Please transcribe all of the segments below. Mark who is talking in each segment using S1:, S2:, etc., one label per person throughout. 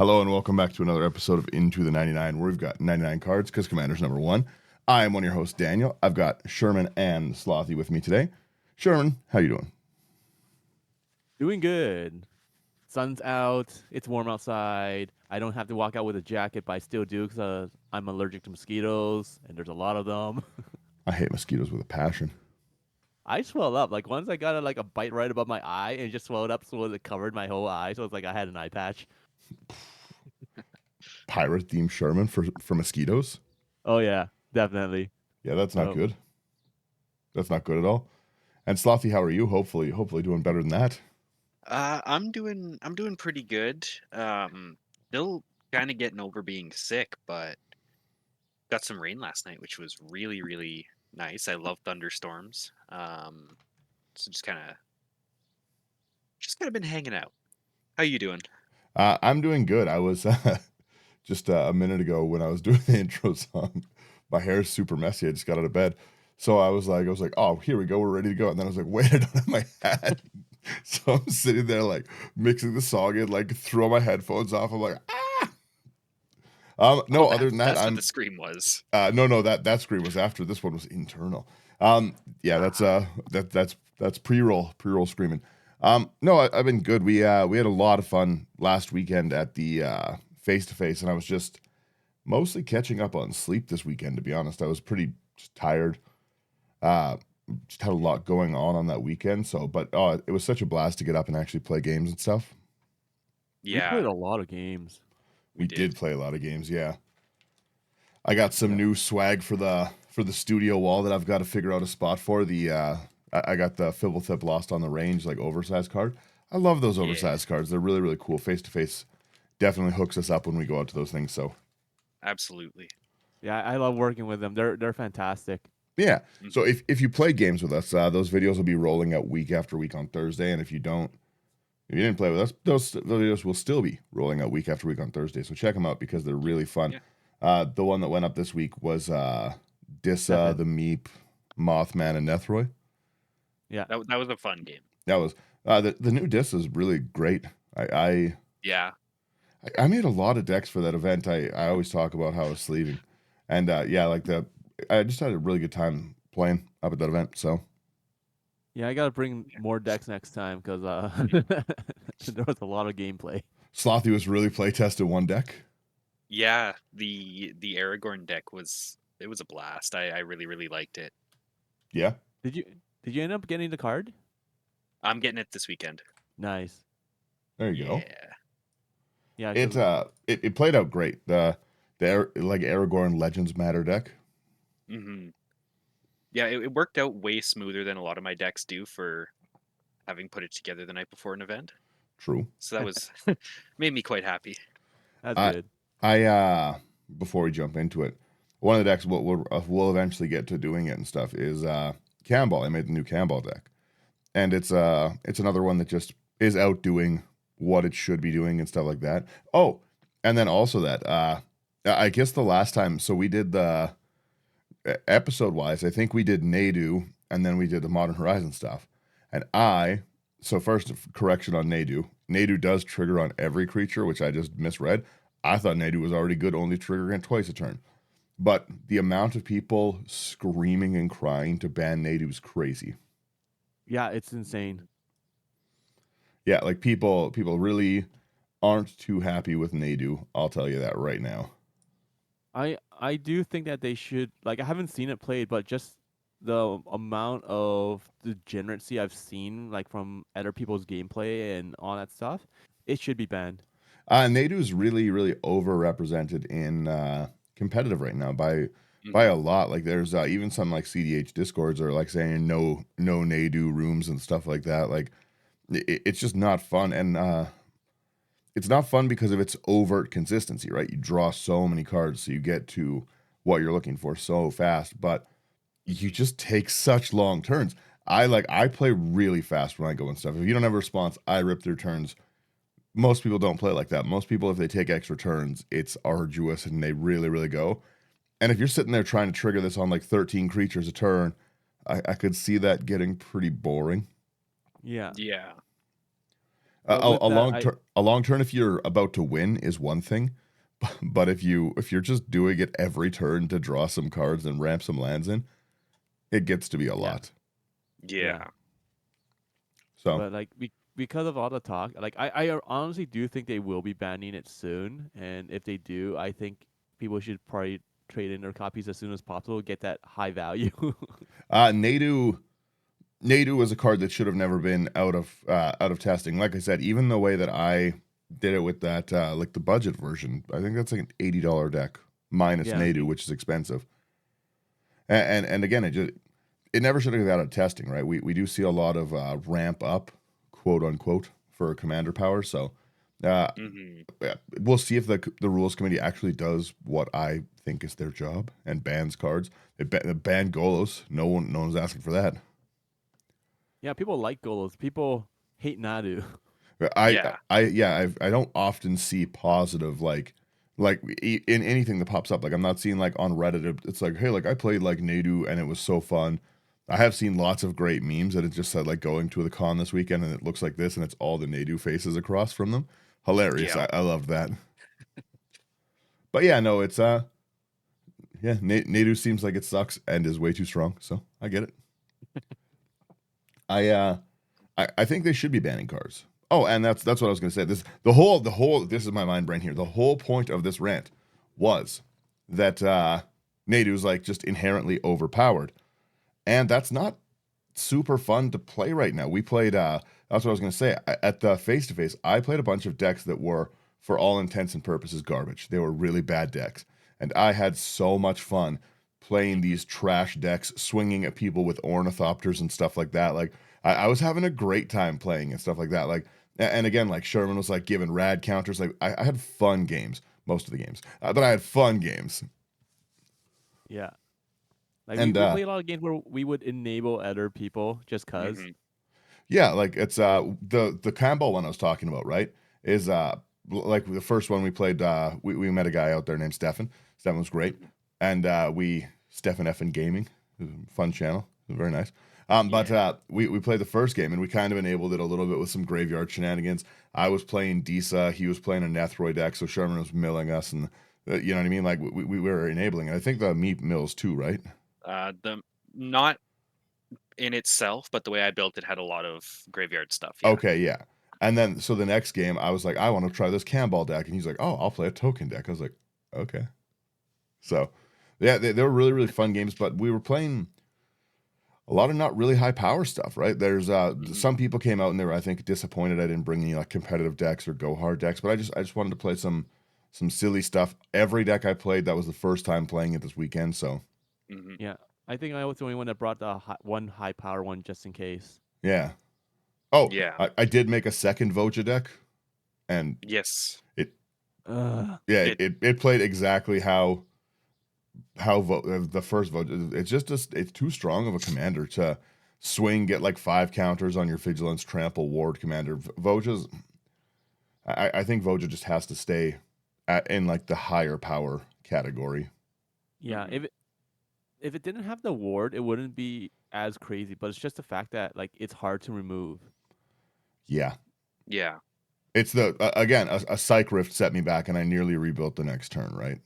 S1: Hello and welcome back to another episode of Into the 99, where we've got 99 cards, because Commander's number one. I am one of your hosts, Daniel. I've got Sherman and Slothy with me today. Sherman, how you doing?
S2: Doing good. Sun's out. It's warm outside. I don't have to walk out with a jacket, but I still do because I'm allergic to mosquitoes, and there's a lot of them.
S1: I hate mosquitoes with a passion.
S2: I swell up. Like once I got a bite right above my eye, and it just swelled up so it covered my whole eye. So it's like I had an eye patch.
S1: Pirate-themed Sherman for mosquitoes?
S2: Oh yeah, definitely.
S1: Yeah, that's not
S2: So
S1: good. That's not good at all. And Slothy, how are you? Hopefully doing better than that.
S3: I'm doing pretty good. Still kind of getting over being sick, but got some rain last night, which was really, really nice. I love thunderstorms. So just kind of been hanging out. How you doing?
S1: I'm doing good. I was just a minute ago when I was doing the intro song. My hair is super messy. I just got out of bed. So I was like, oh, here we go. We're ready to go. And then I was like, wait, I don't have my hat. So I'm sitting there like mixing the song in, like throw my headphones off. I'm like, ah. No,
S3: Oh,
S1: other than that,
S3: that's what
S1: I'm
S3: the scream was.
S1: no, that screen was after. This one was internal. Yeah, that's
S3: Ah,
S1: that's pre-roll screaming. No, I've been good. We had a lot of fun last weekend at the face to face, and I was just mostly catching up on sleep this weekend. To be honest, I was pretty just tired. Uh, just had a lot going on that weekend. So, but it was such a blast to get up and actually play games and stuff.
S2: we played
S3: yeah,
S2: a lot of games.
S3: we
S1: We
S3: did.
S1: did play a lot of games. Yeah, I got some
S2: Yeah.
S1: new swag for the studio wall that I've got to figure out a spot for. I got the Fibblethip Lost on the Range like oversized card. I love those
S3: Yeah,
S1: oversized cards. They're really really cool. Face to face definitely hooks us up when we go out to those things. So
S3: absolutely.
S2: Yeah, I love working with them. They're fantastic.
S1: yeah. So
S3: Hmm.
S1: if you play games with us, those videos will be rolling out week after week on Thursday. And if you didn't play with us, those videos will still be rolling out week after week on Thursday. So check them out because they're really fun.
S3: Yeah,
S1: The one that went up this week was Dissa,
S2: Stefan.
S1: the Meep, Mothman, and Nethroy.
S2: Yeah.
S3: that was a fun game.
S1: That was the new disc is really great. I, I
S3: Yeah,
S1: I made a lot of decks for that event. I always talk about how I was sleeving, and yeah, like I just had a really good time playing up at that event. So
S2: Yeah, I gotta bring more decks next time because there was a lot of gameplay.
S1: Slothy was really play tested one deck.
S3: yeah. The Aragorn deck was a blast. I really, really liked it.
S1: Yeah,
S2: Did you did you end up getting the card?
S3: I'm getting it this weekend.
S2: Nice.
S1: there you go.
S3: Yeah.
S2: Yeah,
S1: It
S2: because
S1: it played out great. Like Aragorn Legends Matter deck.
S3: Hmm. Yeah, it worked out way smoother than a lot of my decks do for having put it together the night before an event.
S1: True.
S3: So that was made me quite happy.
S2: that's
S1: I
S2: good.
S1: I before we jump into it, one of the decks we'll eventually get to doing it and stuff is Camball. I made the new Camball deck, and it's another one that just is outdoing what it should be doing and stuff like that. Oh, and then also that I guess the last time, so we did the episode wise, I think we did Nadu and then we did the Modern Horizon stuff. And so first correction on Nadu. Nadu does trigger on every creature, which I just misread. I thought Nadu was already good, only triggering twice a turn. But the amount of people screaming and crying to ban Nadu is crazy.
S2: Yeah, it's insane.
S1: Yeah, like people really aren't too happy with Nadu. I'll tell you that right now.
S2: I do think that they should like I haven't seen it played, but just the amount of degeneracy I've seen like from other people's gameplay and all that stuff, it should be banned.
S1: Nadu is really, really overrepresented in competitive right now by a
S3: Hmm.
S1: lot. Like there's even some like CDH discords are like saying no Nadu rooms and stuff like that. Like it's just not fun, and it's not fun because of its overt consistency. Right, you draw so many cards, so you get to what you're looking for so fast, but you
S3: Hmm.
S1: just take such long turns. I play really fast when I go and stuff. If you don't have a response, I rip through turns. Most people don't play like that. Most people, if they take extra turns, it's arduous and they really, really go. And if you're sitting there trying to trigger this on like 13 creatures a turn, I could see that getting pretty boring.
S2: Yeah.
S3: Yeah.
S2: But with that,
S1: A long turn if you're about to win is one thing, but if you're just doing it every turn to draw some cards and ramp some lands in, it gets to be a
S2: yeah,
S1: lot.
S3: Yeah.
S1: So
S2: but like because of all the talk, like I honestly do think they will be banning it soon, and if they do, I think people should probably trade in their copies as soon as possible, get that high value.
S1: Nadu was a card that should have never been out of testing. Like I said, even the way that I did it with that like the budget version, I think that's like an $80 deck minus
S2: Yeah.
S1: Nadu, which is expensive. And again, it never should have got out of testing, right? We do see a lot of ramp up, quote unquote, for commander power. So
S3: hmm
S1: yeah, we'll see if the rules committee actually does what I think is their job and bans cards. They ban Golos. No one's asking for that.
S2: Yeah, people like Golos. People hate Nadu.
S3: Yeah.
S1: I don't often see positive in anything that pops up. Like I'm not seeing like on Reddit. It's like, hey, like I played like Nadu and it was so fun. I have seen lots of great memes that it just said like going to the con this weekend and it looks like this and it's all the Nadu faces across from them. Hilarious.
S3: Yeah.
S1: I loved that. But yeah, no, it's Nadu seems like it sucks and is way too strong. So I get it. I I think they should be banning cars. Oh, and that's what I was going to say. This is my mind brain here. The whole point of this rant was that Nadu's like just inherently overpowered, and that's not super fun to play right now. We played. That's what I was going to say. At the face to face, I played a bunch of decks that were, for all intents and purposes, garbage. They were really bad decks, and I had so much fun playing these trash decks, swinging at people with ornithopters and stuff like that. Like I was having a great time playing and stuff like that. Like, and again, like Sherman was like giving rad counters. Like I had fun games, most of the games, but I had fun games.
S2: Yeah. Like
S1: And
S2: we play a lot of games where we would enable other people just cause.
S3: hmm
S1: yeah, like it's the Campbell one I was talking about, right? Is like the first one we played. We met a guy out there named Stefan. Stefan was great, and we Stefan Effin Gaming, fun channel, very nice. But
S3: Yeah.
S1: we played the first game and we kind of enabled it a little bit with some graveyard shenanigans. I was playing Disa, he was playing a Nethroid deck, so Sherman was milling us, and you know what I mean. Like we were enabling it. I think the Meat Mills too, right?
S3: The not in itself, but the way I built it had a lot of graveyard stuff. Yeah.
S1: Okay, yeah. And then so the next game, I was like, I want to try this Campbell deck, and he's like, oh, I'll play a token deck. I was like, okay. So yeah, they were really really fun games, but we were playing a lot of not really high power stuff, right? There's
S3: hmm
S1: some people came out and they were, I think, disappointed I didn't bring any like competitive decks or go hard decks, but I just wanted to play some silly stuff. Every deck I played, that was the first time playing it this weekend, so
S3: hmm
S2: Yeah. I think I was the only one that brought the one high power one just in case.
S1: yeah. Oh,
S3: Yeah.
S1: I did make a second Voja deck, and
S3: Yes.
S1: it
S2: Ugh.
S1: yeah
S3: It.
S1: it played exactly how the first vote. It's too strong of a commander to swing, get like 5 counters on your vigilance, trample, ward commander. Voja's I think Voja just has to stay in like the higher power category.
S2: Yeah.
S3: hmm
S2: If it didn't have the ward, it wouldn't be as crazy. But it's just the fact that like it's hard to remove.
S1: Yeah,
S3: Yeah.
S1: it's the again a psych rift set me back, and I nearly rebuilt the next turn. Right,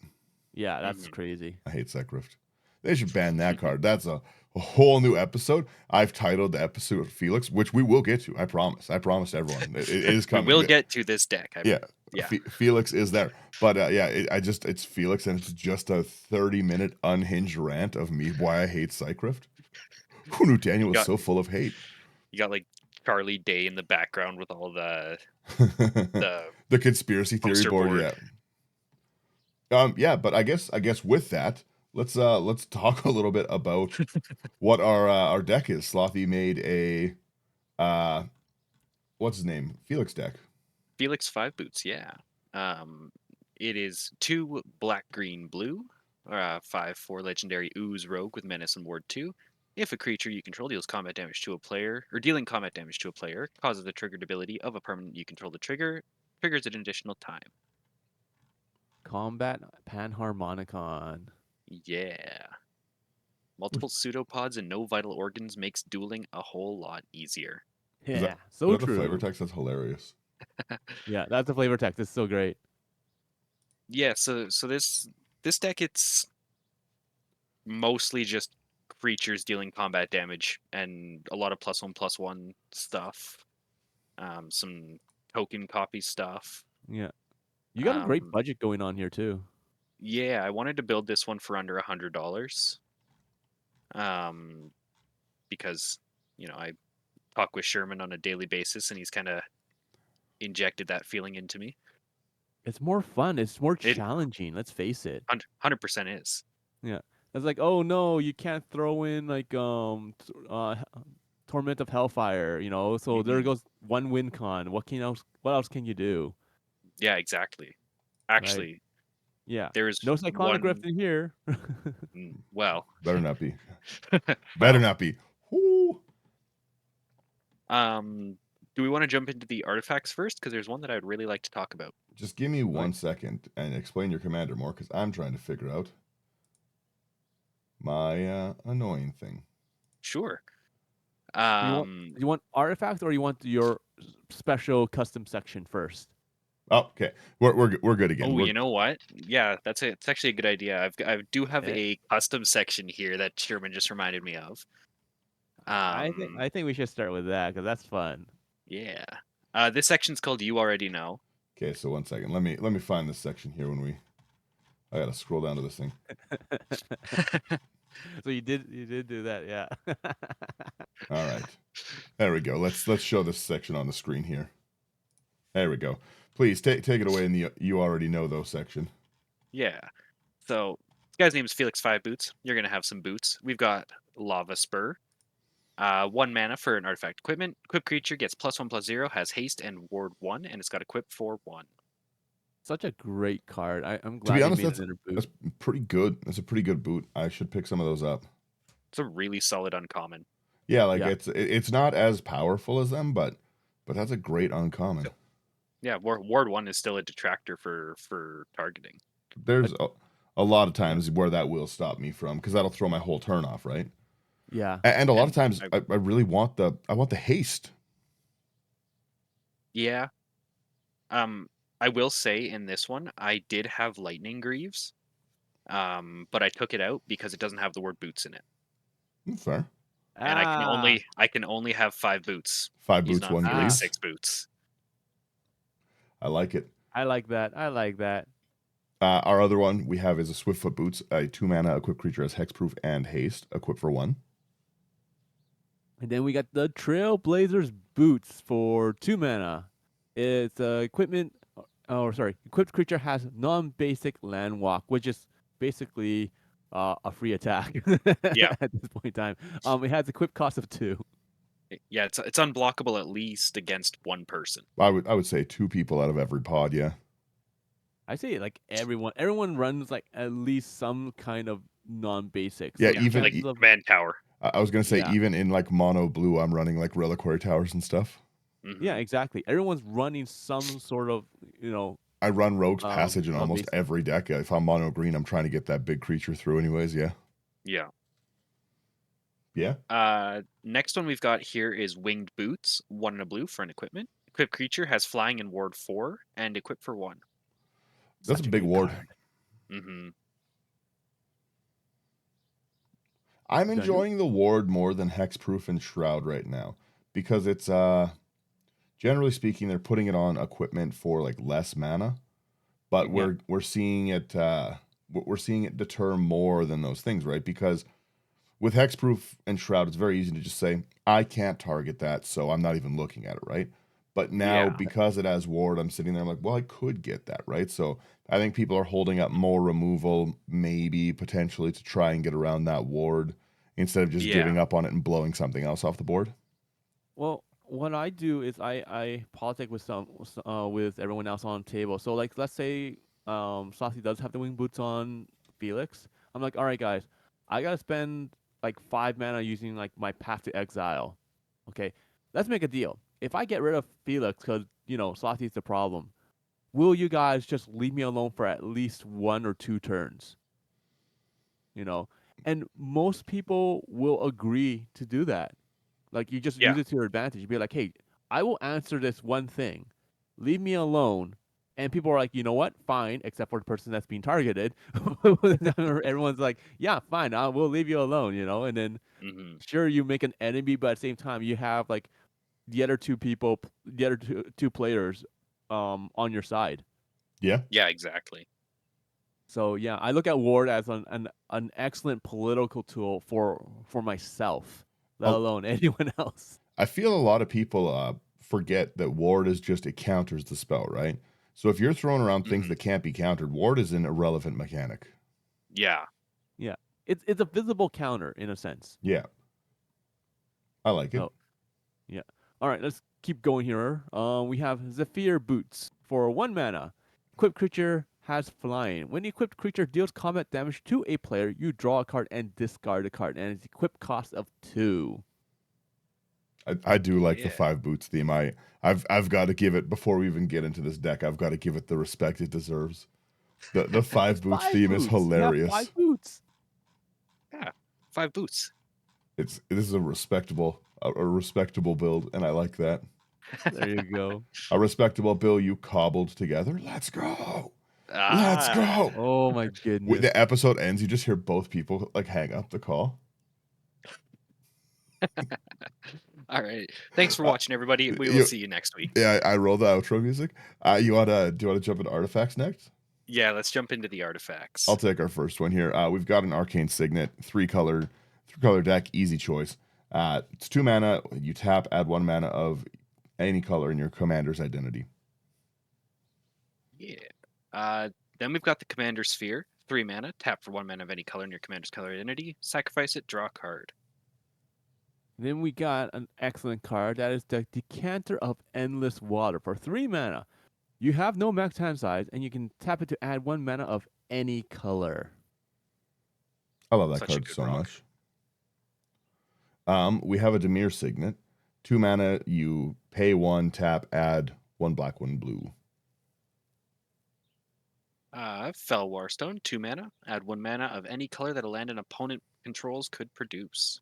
S2: Yeah, that's
S3: hmm
S2: crazy.
S1: I hate psych rift. They should ban that card. That's a whole new episode. I've titled the episode Felix, which we will get to. I promise. I promised everyone. It is
S3: We
S1: coming.
S3: will get to this deck.
S1: Yeah,
S3: Yeah.
S1: Felix is there, but yeah, it's Felix, and it's just a 30-minute unhinged rant of me why I hate Cycrift. Who knew Daniel
S3: You
S1: was
S3: got
S1: so full of hate?
S3: like Charlie Day in the background with all the
S1: The conspiracy theory
S3: poster
S1: board,
S3: board.
S1: yeah, yeah. But I guess with that, let's talk a little bit about what our deck is. Slothy made a uh, what's his name? Felix deck.
S3: Felix Five Boots. Yeah. Um, it is 2 black, green, blue. 5/4 legendary ooze rogue with menace and ward 2. If a creature you control deals combat damage to a player, or dealing combat damage to a player, causes the triggered ability of a permanent you control to trigger, triggers an additional time.
S2: Combat Panharmonicon.
S3: Yeah. Multiple pseudopods and no vital organs makes dueling a whole lot easier.
S1: Is
S2: Yeah,
S1: that
S2: so
S1: the flavor
S2: true.
S1: text? That's hilarious.
S2: Yeah, that's the flavor text. It's so great.
S3: Yeah, so this deck, it's mostly just creatures dealing combat damage and a lot of +1/+1 stuff. Some token copy stuff.
S2: Yeah. You got a great
S3: Um,
S2: budget going on here too.
S3: yeah, I wanted to build this one for under $100. Um, because I talk with Sherman on a daily basis, and he's kind of injected that feeling into me.
S2: It's more fun. It's more
S3: It
S2: challenging. Let's face it.
S3: 100% is.
S2: Yeah. It's like, oh no, you can't throw in like Torment of Hellfire, So there
S3: Hmm.
S2: goes one win con. What else can you do?
S3: Yeah, exactly.
S2: Right?
S3: Actually,
S2: Yeah.
S3: there's
S2: No Cyclonic Rift
S3: one.
S2: in here.
S3: Well,
S1: Better not be. Better
S3: well.
S1: not be. Whoo.
S3: Um, do we want to jump into the artifacts first? Because there's one that I would really like to talk about.
S1: Just give me
S2: Okay.
S1: 1 second and explain your commander more, because I'm trying to figure out my annoying thing.
S3: Sure.
S2: You want
S3: Um,
S2: you want artifacts or you want your special custom section first?
S1: Oh, okay. We're good again.
S3: oh,
S1: We're
S3: you know what? Yeah, it's actually a good idea. I do have
S2: Eh,
S3: a custom section here that Sherman just reminded me of.
S2: I think
S3: Um,
S2: I think we should start with that because that's fun.
S3: yeah. This section's called "You Already Know."
S1: okay. So 1 second. Let me find this section here. I gotta scroll down to this thing.
S2: So you did do that, yeah.
S1: All right. There we go. Let's show this section on the screen here. There we go. Please take it away in the you already know though section.
S3: Yeah. So this guy's name is Felix Five Boots. You're gonna have some boots. We've got Lava Spur. 1 mana for an artifact equipment. Equipped creature gets +1/+0, has haste and ward 1, and it's got equip for 1.
S2: Such a great card. I'm
S1: To be
S2: glad they
S1: honest,
S2: made another boot.
S1: that's pretty good. That's a pretty good boot. I should pick some of those up.
S3: It's a really solid uncommon.
S1: Yeah, like
S2: Yeah.
S1: it's not as powerful as them, but that's a great uncommon.
S3: Yeah, ward 1 is still a detractor for targeting.
S1: There's
S2: Like,
S1: a lot of
S2: yeah.
S1: times where that will stop me from, because that'll throw my whole turn off, right?
S2: Yeah.
S1: And a lot of
S3: And
S1: times I really want the haste.
S3: yeah, I will say in this one I did have lightning greaves, but I took it out because it doesn't have the word boots in it,
S1: Fair.
S3: and
S2: Ah.
S3: I can only have 5 boots.
S1: Five
S3: He's
S1: boots,
S3: not
S1: one
S3: feeling
S2: Ah.
S1: greaves.
S3: 6 boots.
S1: I like it.
S2: I like that. I like that.
S1: Our other one we have is a Swiftfoot Boots, a 2 mana equipped creature has hexproof and haste, equipped for 1.
S2: And then we got the Trailblazers boots for 2 mana. It's equipment. Oh, sorry. Equipped creature has non-basic land walk, which is basically a free attack
S3: Yeah,
S2: at this point in time. It has equip cost of 2.
S3: yeah, it's unblockable at least against 1 person.
S1: I would say 2 people out of every pod, yeah.
S2: I say like everyone runs like at least some kind of non-basic.
S1: Yeah,
S2: So
S3: Yeah,
S2: the
S1: even
S3: like
S2: chances of
S3: command tower.
S1: I was gonna say
S2: yeah.
S1: even in like mono blue, I'm running like reliquary towers and stuff.
S2: Yeah,
S3: Hmm.
S2: exactly. Everyone's running some sort of,
S1: I run Rogue's Passage in almost
S2: non-basic.
S1: every deck. If I'm mono green, I'm trying to get that big creature through, anyways. Yeah,
S3: Yeah.
S1: yeah.
S3: Next one we've got here is winged boots, 1 and a blue for an equipment. Equipped creature has flying and ward 4, and equip for 1.
S1: That's a
S2: Such a
S1: big
S2: good
S1: ward.
S2: card.
S3: Hmm.
S1: I'm
S2: Daniel?
S1: enjoying the ward more than Hexproof and Shroud right now, because it's generally speaking they're putting it on equipment for like less mana, but
S2: Yeah.
S1: we're seeing it we're seeing it deter more than those things, right? Because with Hexproof and Shroud, it's very easy to just say, I can't target that, so I'm not even looking at it, right? But now,
S3: Yeah.
S1: because it has ward, I'm sitting there, I'm like, well, I could get that, right? So I think people are holding up more removal, maybe potentially to try and get around that ward instead of just
S3: Yeah.
S1: giving up on it and blowing something else off the board.
S2: Well, what I do is I politic with everyone else on the table. So like let's say Slothy does have the wing boots on Felix. I'm like, all right guys, I gotta spend like 5 mana using like my path to exile. Okay, let's make a deal. If I get rid of Felix because Slothy's the problem, will you guys just leave me alone for at least 1 or 2 turns? You know, and most people will agree to do that. Like you just
S3: Yeah.
S2: use it to your advantage. Be like, hey, I will answer this one thing. leave me alone. And people are like, you know what? Fine, except for the person that's being targeted. Everyone's like, yeah, fine, we'll leave you alone, And then
S3: Hmm.
S2: sure, you make an enemy, but at the same time, you have like the other two people, the other two players, on your side.
S1: Yeah.
S3: Yeah, exactly.
S2: So yeah, I look at Ward as an excellent political tool for myself, let
S1: Oh,
S2: alone anyone else.
S1: I feel a lot of people forget that ward is just it counters the spell, right? So if you're throwing around things
S3: Hmm.
S1: that can't be countered, ward is an irrelevant mechanic.
S3: Yeah.
S2: Yeah, it's a visible counter in a sense.
S1: Yeah, I like it.
S2: So yeah. All right, let's keep going here. We have Zephyr Boots for 1 mana. Equipped creature has flying. When the equipped creature deals combat damage to a player, you draw a card and discard a card, and it's equipped cost of 2.
S1: I do like the
S3: Yeah.
S1: 5 boots theme. I've got to give it before we even get into this deck. I've got to give it the respect it deserves. The 5 boots
S2: Five
S1: theme is
S2: boots. You have
S1: hilarious.
S2: 5 boots.
S3: Yeah. 5 boots.
S1: This is a respectable build, and I like that.
S2: There you go.
S1: A respectable build you cobbled together. Let's go. Let's
S3: Ah.
S1: go.
S2: Oh my
S1: When
S2: goodness.
S1: the episode ends, you just hear both people like hang up the call.
S3: All right. Thanks for
S1: Uh,
S3: watching, everybody. We will
S1: you-
S3: see you next week.
S1: Yeah, I roll the outro music. Do you wanna jump into artifacts next?
S3: Yeah, let's jump into the artifacts.
S1: I'll take our first one here. We've got an arcane signet, 3-color deck, easy choice. It's 2 mana. You tap, add 1 mana of any color in your commander's identity.
S3: Yeah. Then we've got the Commander Sphere, 3 mana. Tap for 1 mana of any color in your commander's color identity. Sacrifice it, draw a card.
S2: Then we got an excellent card. That is the Decanter of Endless Water for 3 mana. You have no max hand size, and you can tap it to add 1 mana of any color.
S1: I love that
S3: Such a
S1: card
S3: good
S1: so
S3: rock.
S1: much. We have a Dimir signet, 2 mana. You pay 1, tap, add 1 black, 1 blue.
S3: Fell Warstone, 2 mana. Add 1 mana of any color that a land an opponent controls could produce.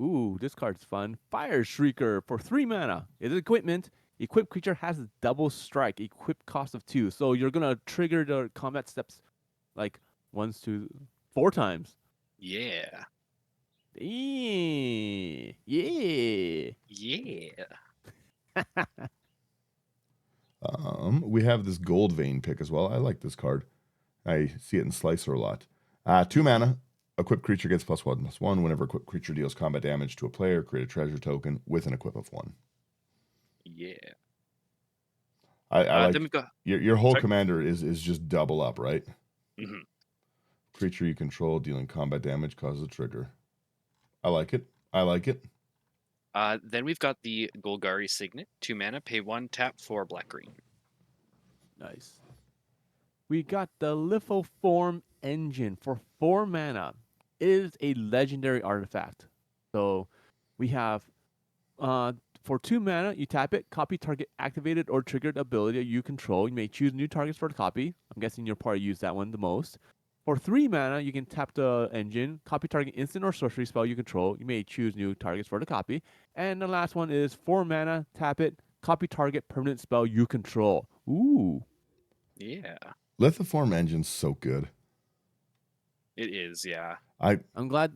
S2: Ooh, this card's fun. Fire Shrieker for 3 mana. It's equipment. Equipped creature has a double strike, equipped cost of 2. So you're gonna trigger the combat steps like 1 to 4 times.
S3: Yeah.
S2: Yeah.
S3: Yeah.
S1: We have this Gold Vein pick as well. I like this card. I see it in Slicer a lot. 2 mana. Equipped creature gets +1/+1. Whenever equipped creature deals combat damage to a player, create a treasure token with an equip of 1.
S3: Yeah.
S1: I like
S3: Then we've got.
S1: your whole
S3: Sorry?
S1: commander is just double up, right?
S3: Mhm.
S1: Creature you control dealing combat damage causes a trigger. I like it.
S3: Then we've got the Golgari Signet, 2 mana, pay 1, tap for black green.
S2: Nice. We got the Lithoform Engine for 4 mana. It is a legendary artifact. So we have for 2 mana, you tap it, copy target activated or triggered ability you control. You may choose new targets for the copy. I'm guessing you'll probably use that one the most. For 3 mana, you can tap the engine, copy target instant or sorcery spell you control. You may choose new targets for the copy. And the last one is 4 mana, tap it, copy target permanent spell you control. Ooh.
S3: Yeah.
S1: Lithoform Engine's so good.
S3: It is, yeah.
S2: I'm glad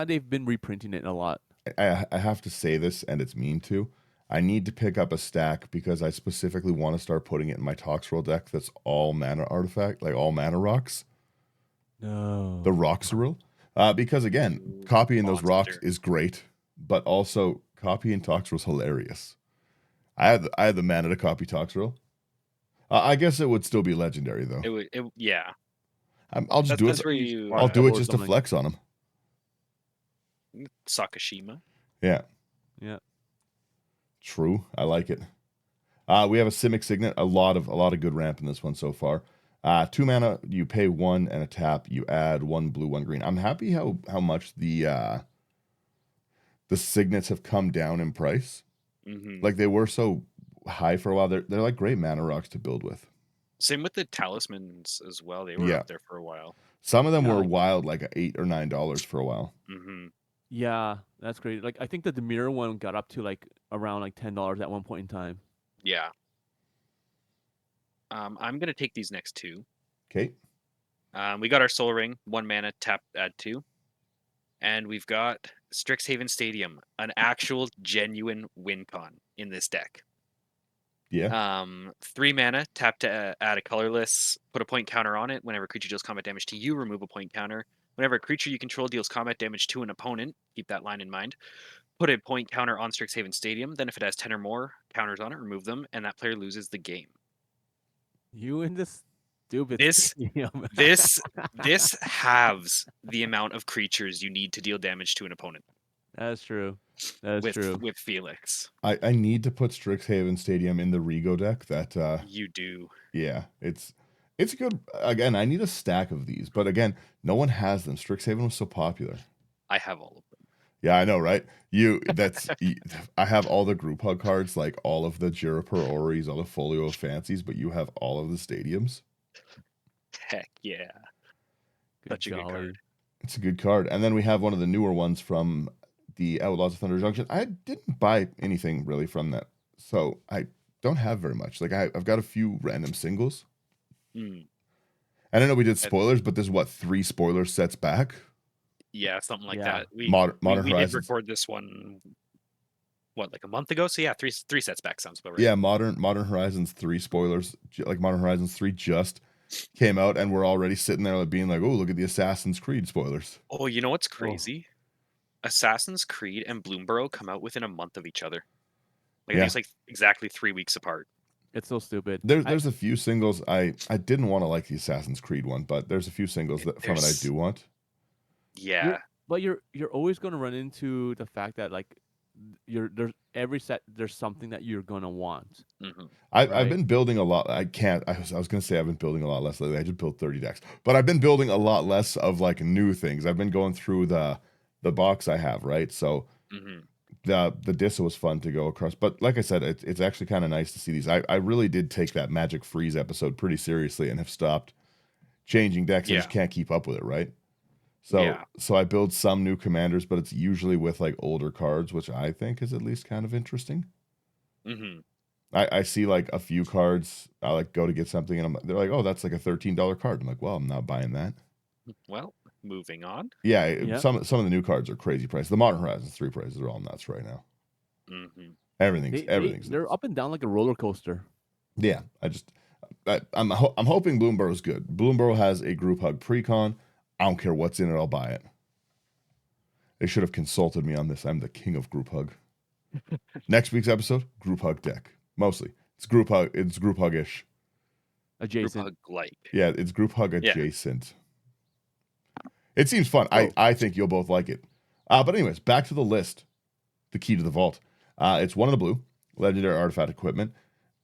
S2: they've been reprinting it a lot.
S1: I have to say this, and it's mean to. I need to pick up a stack because I specifically want to start putting it in my Toxroll deck that's all mana artifact, like all mana rocks.
S2: No.
S1: The Roxeril. Because again,
S3: Ooh,
S1: copying those rocks
S3: monster.
S1: is great, but also copying Toxrill's hilarious. I had the mana to copy Toxrill. I guess it would still be legendary though.
S3: Yeah.
S1: I'll just do it.
S3: That's where you.
S1: I'll do it
S2: or
S1: just to
S2: something.
S1: flex on him.
S3: Sakashima.
S1: Yeah.
S2: Yeah.
S1: True. I like it. We have a Simic Signet. A lot of good ramp in this one so far. 2 mana, you pay 1 and a tap. You add 1 blue, 1 green. I'm happy how much the Signets have come down in price.
S3: Mm-hmm.
S1: Like they were so high for a while. They're like great mana rocks to build with.
S3: Same with the talismans as well. They were
S1: Yeah.
S3: up there for a while.
S1: Some of them
S2: Yeah,
S1: were
S2: like-
S1: wild, like $8 or $9 for a while.
S3: Mm-hmm.
S2: Yeah, that's great. Like I think that the mirror one got up to like around like $10 at one point in time.
S3: Yeah. I'm gonna take these next two.
S1: Okay.
S3: We got our Soul Ring, 1 mana, tap, add 2. And we've got Strixhaven Stadium, an actual genuine win con in this deck.
S1: Yeah.
S3: 3 mana, tap to add a colorless, put a point counter on it. Whenever a creature deals combat damage to you, remove a point counter. Whenever a creature you control deals combat damage to an opponent, keep that line in mind. Put a point counter on Strixhaven Stadium. Then if it has 10 or more counters on it, remove them, and that player loses the game.
S2: You in this stupid
S3: This
S2: stadium.
S3: this halves the amount of creatures you need to deal damage to an opponent
S2: That's true. That's true.
S3: with Felix.
S1: I need to put Strixhaven Stadium in the Rego deck. That
S3: You do.
S1: yeah, it's good. Again, I need a stack of these, but again, no one has them. Strixhaven was so popular.
S3: I have all of them.
S1: Yeah, I know, right? I have all the group hug cards, like all of the Jiriper Oris, all the Folio of Fancies, but you have all of the stadiums.
S3: Heck yeah. Such a good card.
S1: It's a good card. And then we have one of the newer ones from the Outlaws of Thunder Junction. I didn't buy anything really from that, so I don't have very much. Like I've got a few random singles.
S3: Mm.
S1: I don't know we did spoilers, but there's 3 spoiler sets back.
S3: Yeah, something like that.
S1: Modern
S3: we
S1: Horizons.
S3: did record this one, like a month ago? So yeah, three sets back sounds about right.
S1: Yeah, Modern Horizons 3 spoilers, like Modern Horizons 3 just came out, and we're already sitting there being like, oh, look at the Assassin's Creed spoilers.
S3: Oh, you know what's crazy? Assassin's Creed and Bloomborough come out within a month of each other. Like, I think it's like exactly 3 weeks apart.
S2: It's so stupid.
S1: There's a few singles I didn't want to like the Assassin's Creed one, but there's a few singles from it I do want.
S3: Yeah.
S2: But you're always going to run into the fact that like there's every set there's something that you're going to want.
S3: Mm-hmm.
S1: I've been building a lot. I was going to say I've been building a lot less lately. I just built 30 decks, but I've been building a lot less of like new things. I've been going through the box I have, right? So the Dissa was fun to go across, but like I said, it's actually kind of nice to see these. I really did take that Magic Freeze episode pretty seriously and have stopped changing decks. I just can't keep up with it, right? So I build some new commanders, but it's usually with like older cards, which I think is at least kind of interesting.
S3: Mm-hmm.
S1: I see like a few cards. I like go to get something, and they're like, "Oh, that's like a $13 card." I'm like, "Well, I'm not buying that."
S3: Well, moving on.
S1: Yeah, some of the new cards are crazy price. The Modern Horizons 3 prices are all nuts right now.
S3: Mm-hmm.
S1: Everything's
S2: they're up and down like a roller coaster.
S1: Yeah, I'm hoping Bloomburrow's good. Bloomburrow has a group hug precon. I don't care what's in it, I'll buy it. They should have consulted me on this. I'm the king of group hug. Next week's episode, group hug deck. Mostly. It's group hug-ish.
S2: Adjacent.
S3: Group hug like.
S1: Yeah, it's group hug adjacent. It seems fun. I think you'll both like it. But anyways, back to the list. The key to the vault. It's 1 of the blue. Legendary artifact equipment.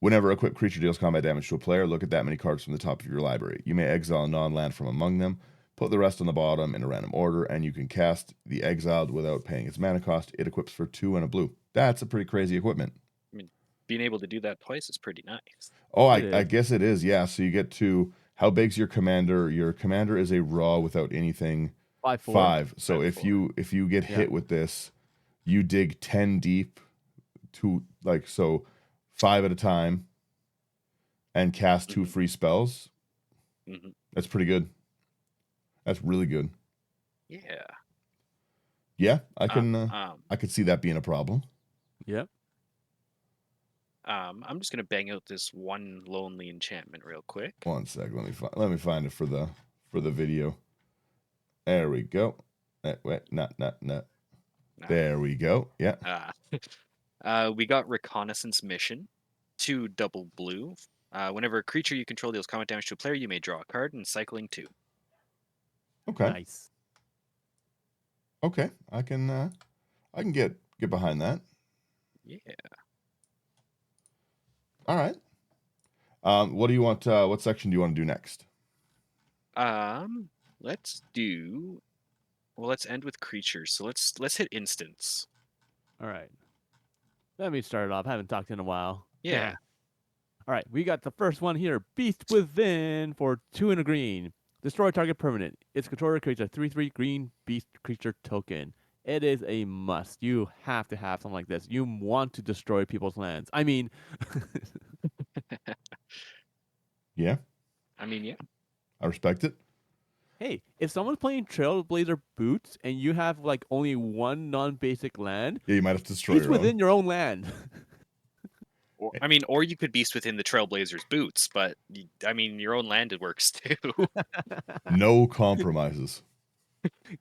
S1: Whenever a equipped creature deals combat damage to a player, look at that many cards from the top of your library. You may exile a non-land from among them. Put the rest on the bottom in a random order, and you can cast the exiled without paying its mana cost. It equips for 2 and a blue. That's a pretty crazy equipment.
S3: I mean, being able to do that twice is pretty nice.
S1: Oh, I guess it is. Yeah. So you get to how big's your commander? Your commander is a raw without anything. 5. So
S3: 5,
S1: if you get hit with this, you dig 10 deep to 5 at a time, and cast 2 free spells.
S3: Mm-hmm.
S1: That's pretty good. That's really good.
S3: Yeah.
S1: Yeah, I could see that being a problem.
S2: Yep.
S3: I'm just gonna bang out this one lonely enchantment real quick.
S1: 1 sec. Let me find it for the video. There we go. Wait, not. There we go. Yeah.
S3: We got Reconnaissance Mission, 2 double blue. Whenever a creature you control deals combat damage to a player, you may draw a card, and cycling 2.
S1: Okay.
S2: Nice.
S1: Okay, I can get behind that.
S3: Yeah.
S1: All right. What do you want? What section do you want to do next?
S3: Let's end with creatures. So let's hit instants.
S2: All right. Let me start it off. I haven't talked in a while.
S3: Yeah.
S2: All right. We got the first one here. Beast Within for 2 and a green. Destroy target permanent. Its controller creates a 3/3 green beast creature token. It is a must. You have to have something like this. You want to destroy people's lands. I mean,
S1: Yeah,
S3: I mean, yeah.
S1: I respect it.
S2: Hey, if someone's playing Trailblazer Boots and you have like only one non-basic land,
S1: Yeah, you might have to destroy
S2: beast
S1: your own.
S2: within your own land.
S3: Or you could beast within the Trailblazers' boots, but I mean, your own land it works too.
S1: No compromises.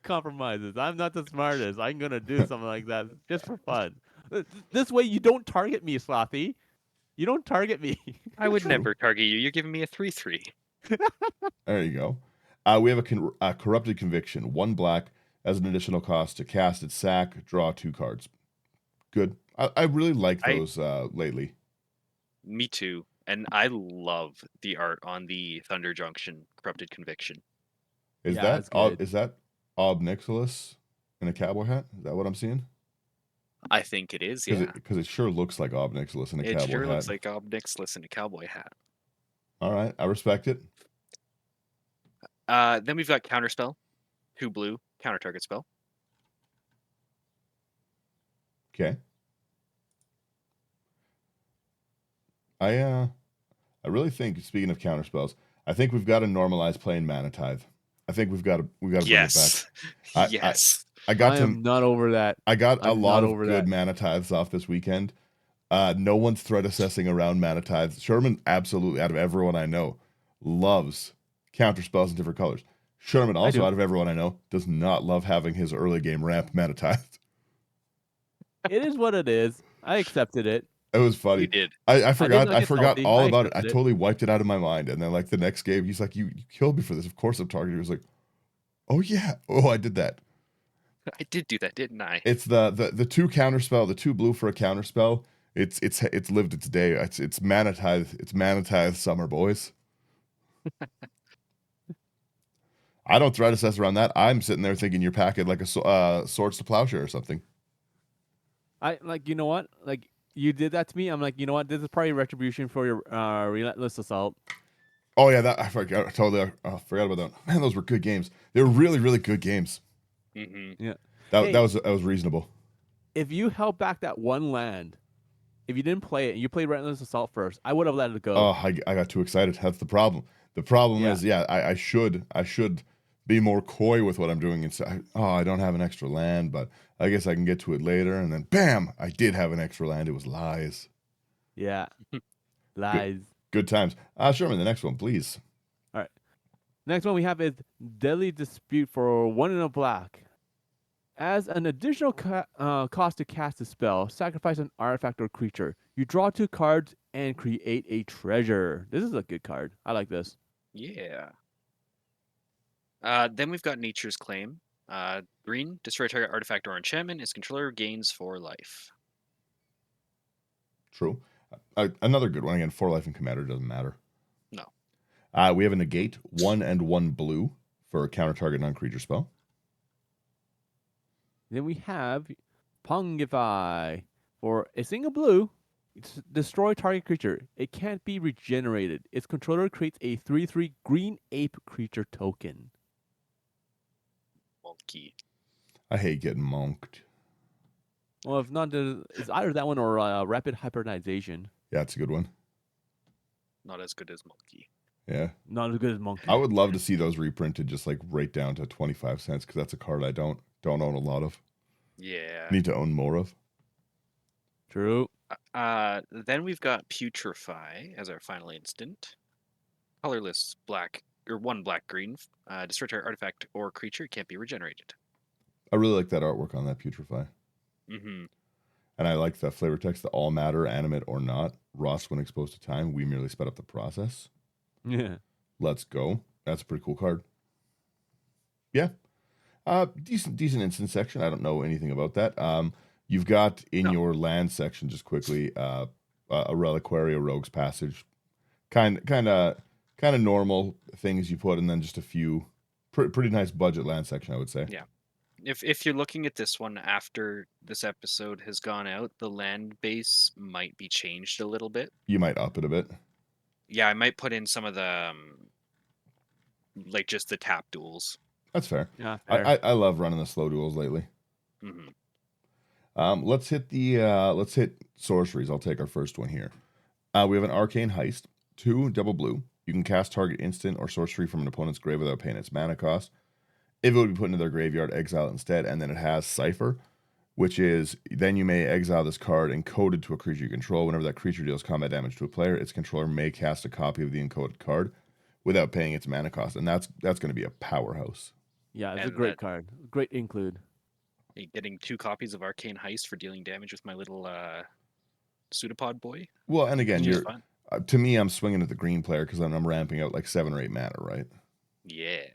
S2: Compromises. I'm not the smartest. I'm gonna do something like that just for fun. This way, you don't target me, Slothy. You don't target me.
S3: I would
S1: True.
S3: never target you. You're giving me a 3/3.
S1: There you go. We have a corrupted conviction. 1 black as an additional cost to cast its sack, draw 2 cards. Good. I really like
S3: I
S1: those lately.
S3: Me too. And I love the art on the Thunder Junction Corrupted Conviction.
S1: Is
S2: Yeah,
S1: that
S2: it's good.
S1: Ob Nixilis in a cowboy hat? Is that what I'm seeing?
S3: I think it is, yeah.
S1: Because it sure looks like Ob Nixilis in a
S3: It
S1: cowboy
S3: sure
S1: hat.
S3: looks like Ob Nixilis in a cowboy hat.
S1: All right, I respect it.
S3: Then we've got Counterspell. 2 blue, counter target spell.
S1: Okay. I really think, speaking of counter spells, I think we've got to normalize playing Mana Tithe. I think we've got to bring it back.
S3: Yes.
S1: I
S3: Yes.
S1: I got
S2: I
S1: to
S2: am not over that.
S1: I got a
S2: I'm
S1: lot
S2: not
S1: of
S2: over
S1: good
S2: that.
S1: Mana Tithes off this weekend. No one's threat assessing around Mana Tithes. Sherman, absolutely, out of everyone I know, loves counter spells in different colors. Sherman,
S2: I
S1: also
S2: do.
S1: out of everyone I know, does not love having his early game ramp Mana Tithe.
S2: It is what it is. I accepted it.
S1: It was
S3: You
S1: funny.
S3: did.
S1: I
S2: I did not
S1: I
S2: get
S1: forgot
S2: salty.
S1: all
S2: I
S1: about it. I
S2: accepted it.
S1: totally wiped it out of my mind. And then like the next game, he's like, you killed me for this. Of course I'm targeting. He was like, oh yeah. Oh, I did that.
S3: I did do that, didn't I?
S1: It's the 2 counter spell, the 2 blue for a counter spell. It's lived its day. It's Mana Tithe. It's Mana Tithe summer, boys. I don't threat assess around that. I'm sitting there thinking you're packing like a Swords to Plowshare or something.
S2: I like. You know what? Like you did that to me. I'm like, you know what? This is probably retribution for your relentless assault.
S1: Oh yeah, that I forgot totally. I forgot about that. Man, those were good games. They were really really good games.
S3: Mm-hmm.
S2: Yeah.
S1: That
S2: Hey,
S1: that was reasonable.
S2: if you held back that one land, if you didn't play it and you played relentless assault first, I would have let it go.
S1: Oh, I got too excited. That's the problem. The problem
S2: Yeah.
S1: is, yeah, I should be more coy with what I'm doing and say, oh, I don't have an extra land, but I guess I can get to it later. And then, bam, I did have an extra land. It was lies.
S2: Yeah.
S1: Good,
S2: Lies.
S1: good times. Sherman, the next one, please.
S2: All right. Next one we have is Deadly Dispute for 1 and a black. As an additional cost to cast a spell, sacrifice an artifact or creature. You draw 2 cards and create a treasure. This is a good card. I like this.
S3: Yeah. Then we've got Nature's Claim. Green, destroy target artifact or enchantment. Its controller gains 4 life.
S1: True. Another good one. Again, 4 life and commander doesn't matter.
S3: No.
S1: We have a negate, 1 and 1 blue for a counter target non-creature spell.
S2: Then we have Pungify. For a single blue, destroy target creature. It can't be regenerated. Its controller creates a 3/3 green ape creature token.
S3: Monkey.
S1: I hate getting monked.
S2: Well, if not, it's either that one or rapid hybridization.
S1: Yeah, it's a good one.
S3: Not as good as Monkey.
S1: Yeah.
S2: Not as good as monkey.
S1: I would love to see those reprinted just like right down to 25 cents because that's a card I don't own a lot of.
S3: Yeah.
S1: Need to own more of.
S2: True.
S3: Then we've got Putrefy as our final instant. Colorless black or 1 black green. Destroy target artifact or creature can't be regenerated.
S1: I really like that artwork on that Putrefy.
S3: Mm-hmm.
S1: And I like the flavor text, the all matter, animate or not. Rust when exposed to time. We merely sped up the process.
S2: Yeah.
S1: Let's go. That's a pretty cool card. Yeah. Decent instant section. I don't know anything about that. You've got in your land section, just quickly, a reliquary, a rogue's passage. Kind of normal things you put, and then just a few pretty nice budget land section, I would say.
S3: Yeah. If you're looking at this one after this episode has gone out, the land base might be changed a little bit.
S1: You might up it a bit.
S3: Yeah, I might put in some of the like just the tap duels.
S1: That's fair.
S2: Yeah. Fair.
S1: I love running the slow duels lately.
S3: Mm-hmm.
S1: Let's hit sorceries. I'll take our first one here. We have an arcane heist, 2 double blue You can cast target instant or sorcery from an opponent's grave without paying its mana cost. If it would be put into their graveyard, exile it instead, and then it has Cipher, which is then you may exile this card encoded to a creature you control. Whenever that creature deals combat damage to a player, its controller may cast a copy of the encoded card without paying its mana cost, and that's going to be a powerhouse.
S2: Yeah, it's a
S3: And
S2: great
S3: that
S2: card. Great include.
S3: getting 2 copies of Arcane Heist for dealing damage with my little pseudopod boy.
S1: Well, and again,
S3: It's
S1: you're
S3: just fun.
S1: to me, I'm swinging at the green player because I'm ramping out like 7 or 8 mana, right?
S3: Yeah.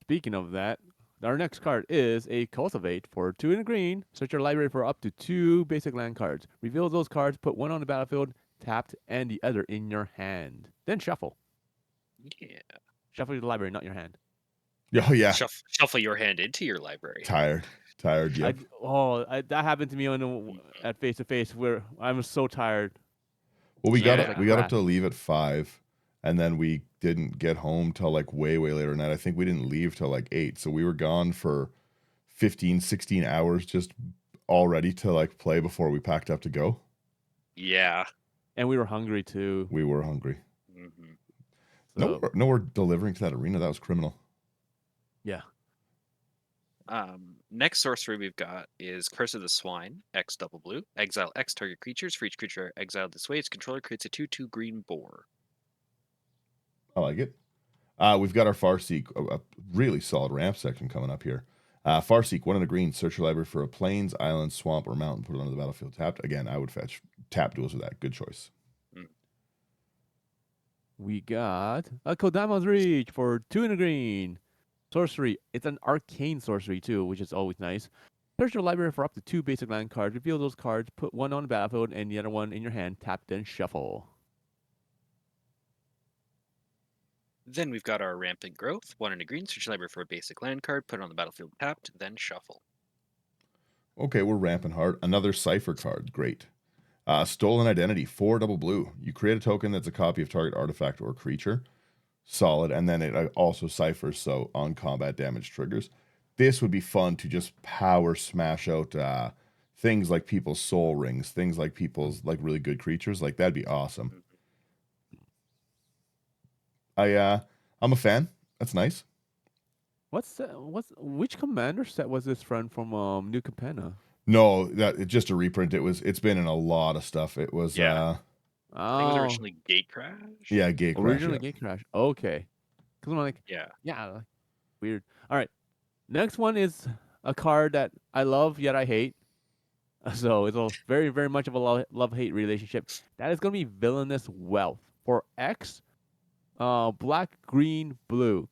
S2: Speaking of that, our next card is a Cultivate for 2 in green. Search your library for up to 2 basic land cards. Reveal those cards, put one on the battlefield, tapped, and the other in your hand. Then shuffle.
S3: Yeah.
S2: Shuffle your library, not your hand.
S1: Oh yeah,
S3: Shuffle your hand into your library.
S1: tired. Yep.
S2: That happened to me at face to face where I was so tired.
S1: Well, we got
S3: Yeah.
S1: we got up to leave at 5, and then we didn't get home till like way later than that. I think we didn't leave till like 8, so we were gone for 15, 16 hours just all ready to like play before we packed up to go.
S3: Yeah.
S2: And we were hungry too.
S1: We were hungry.
S3: Mm-hmm.
S2: So,
S1: No, we're delivering to that arena. That was criminal.
S2: yeah.
S3: Next sorcery we've got is Curse of the Swine, X double blue. Exile X target creatures. For each creature exiled this way, its controller creates a 2/2 green boar.
S1: I like it. We've got our Farseek, a really solid ramp section coming up here. Farseek, 1 in the green. Search your library for a plains, island, swamp, or mountain. Put it onto the battlefield tapped. Again, I would fetch tap duels with that. Good choice.
S2: We got a Kodama's Reach for 2 in the green. Sorcery. It's an arcane sorcery too, which is always nice. Search your library for up to 2 basic land cards. Reveal those cards. Put one on the battlefield and the other one in your hand. Tap, then shuffle.
S3: Then we've got our Rampant Growth, 1 in a green. Search your library for a basic land card. Put it on the battlefield tapped, then shuffle.
S1: Okay, we're ramping hard. Another Cipher card. Great. Stolen Identity, 4 double blue. You create a token that's a copy of target artifact or creature. Solid. And then it also ciphers, so on combat damage triggers. This would be fun to just power smash out things like people's soul rings, things like people's like really good creatures. Like that'd be awesome. I'm a fan. That's nice.
S2: Which commander set was this from New Capenna?
S1: No, that it's just a reprint. It's been in a lot of stuff. It was
S3: Yeah. I think it was
S2: Oh,
S3: originally Gatecrash.
S1: yeah, Gate Crash.
S2: originally
S1: Yeah.
S2: Gate Crash. Okay. Because I'm like,
S3: Yeah.
S2: yeah, weird. All right. Next one is a card that I love yet I hate. So it's a very, very much of a love-hate relationship. That is going to be Villainous Wealth for X, black, green, blue.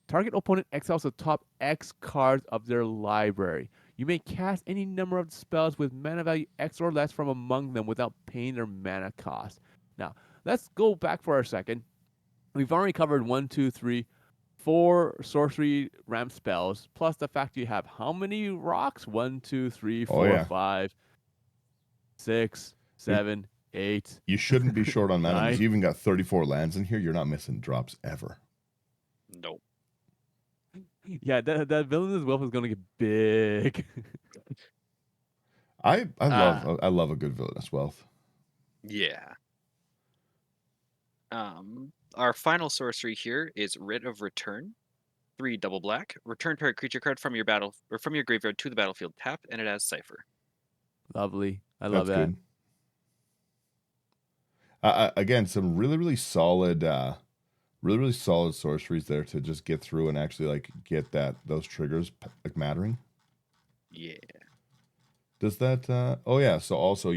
S2: Target opponent exiles the top X cards of their library. You may cast any number of spells with mana value X or less from among them without paying their mana cost. Now, let's go back for a second. We've already covered 1, 2, 3, 4 sorcery ramp spells, plus the fact you have how many rocks? 1, 2, 3, 4,
S1: yeah.
S2: 5, 6, 7, 8.
S1: You shouldn't be short on mana.
S2: Nice.
S1: You even got 34 lands in here. You're not missing drops ever.
S3: Nope.
S2: Yeah, that Villainous Wealth is going to get big.
S1: I love a good Villainous Wealth.
S3: Yeah. Our final sorcery here is Writ of Return. 3 double black. Return target creature card from your battle or from your graveyard to the battlefield tapped, and it has Cipher.
S2: Lovely. I love
S1: That's
S2: that.
S1: good. Again, some really solid, really solid sorceries there to just get through and actually like get those triggers like mattering.
S3: Yeah.
S1: Does that? Oh yeah. So also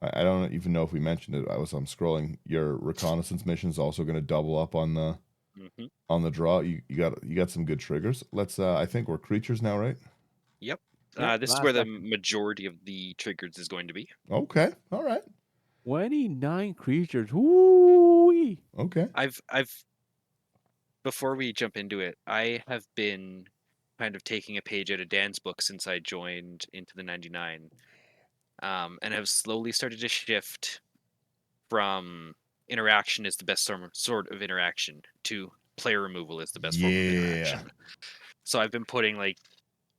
S1: I don't even know if we mentioned it. I'm scrolling. Your reconnaissance mission is also going to double up on the draw. You got some good triggers. Let's. I think we're creatures now, right?
S3: Yep.
S2: Yep,
S3: This is
S2: last
S3: where the
S2: second.
S3: majority of the triggers is going to be.
S1: Okay. All right.
S2: 29 creatures. Woo!
S1: Okay.
S3: I've before we jump into it, I have been kind of taking a page out of Dan's book since I joined into the 99. And have slowly started to shift from interaction is the best sort of interaction to player removal is the best form of interaction. So I've been putting like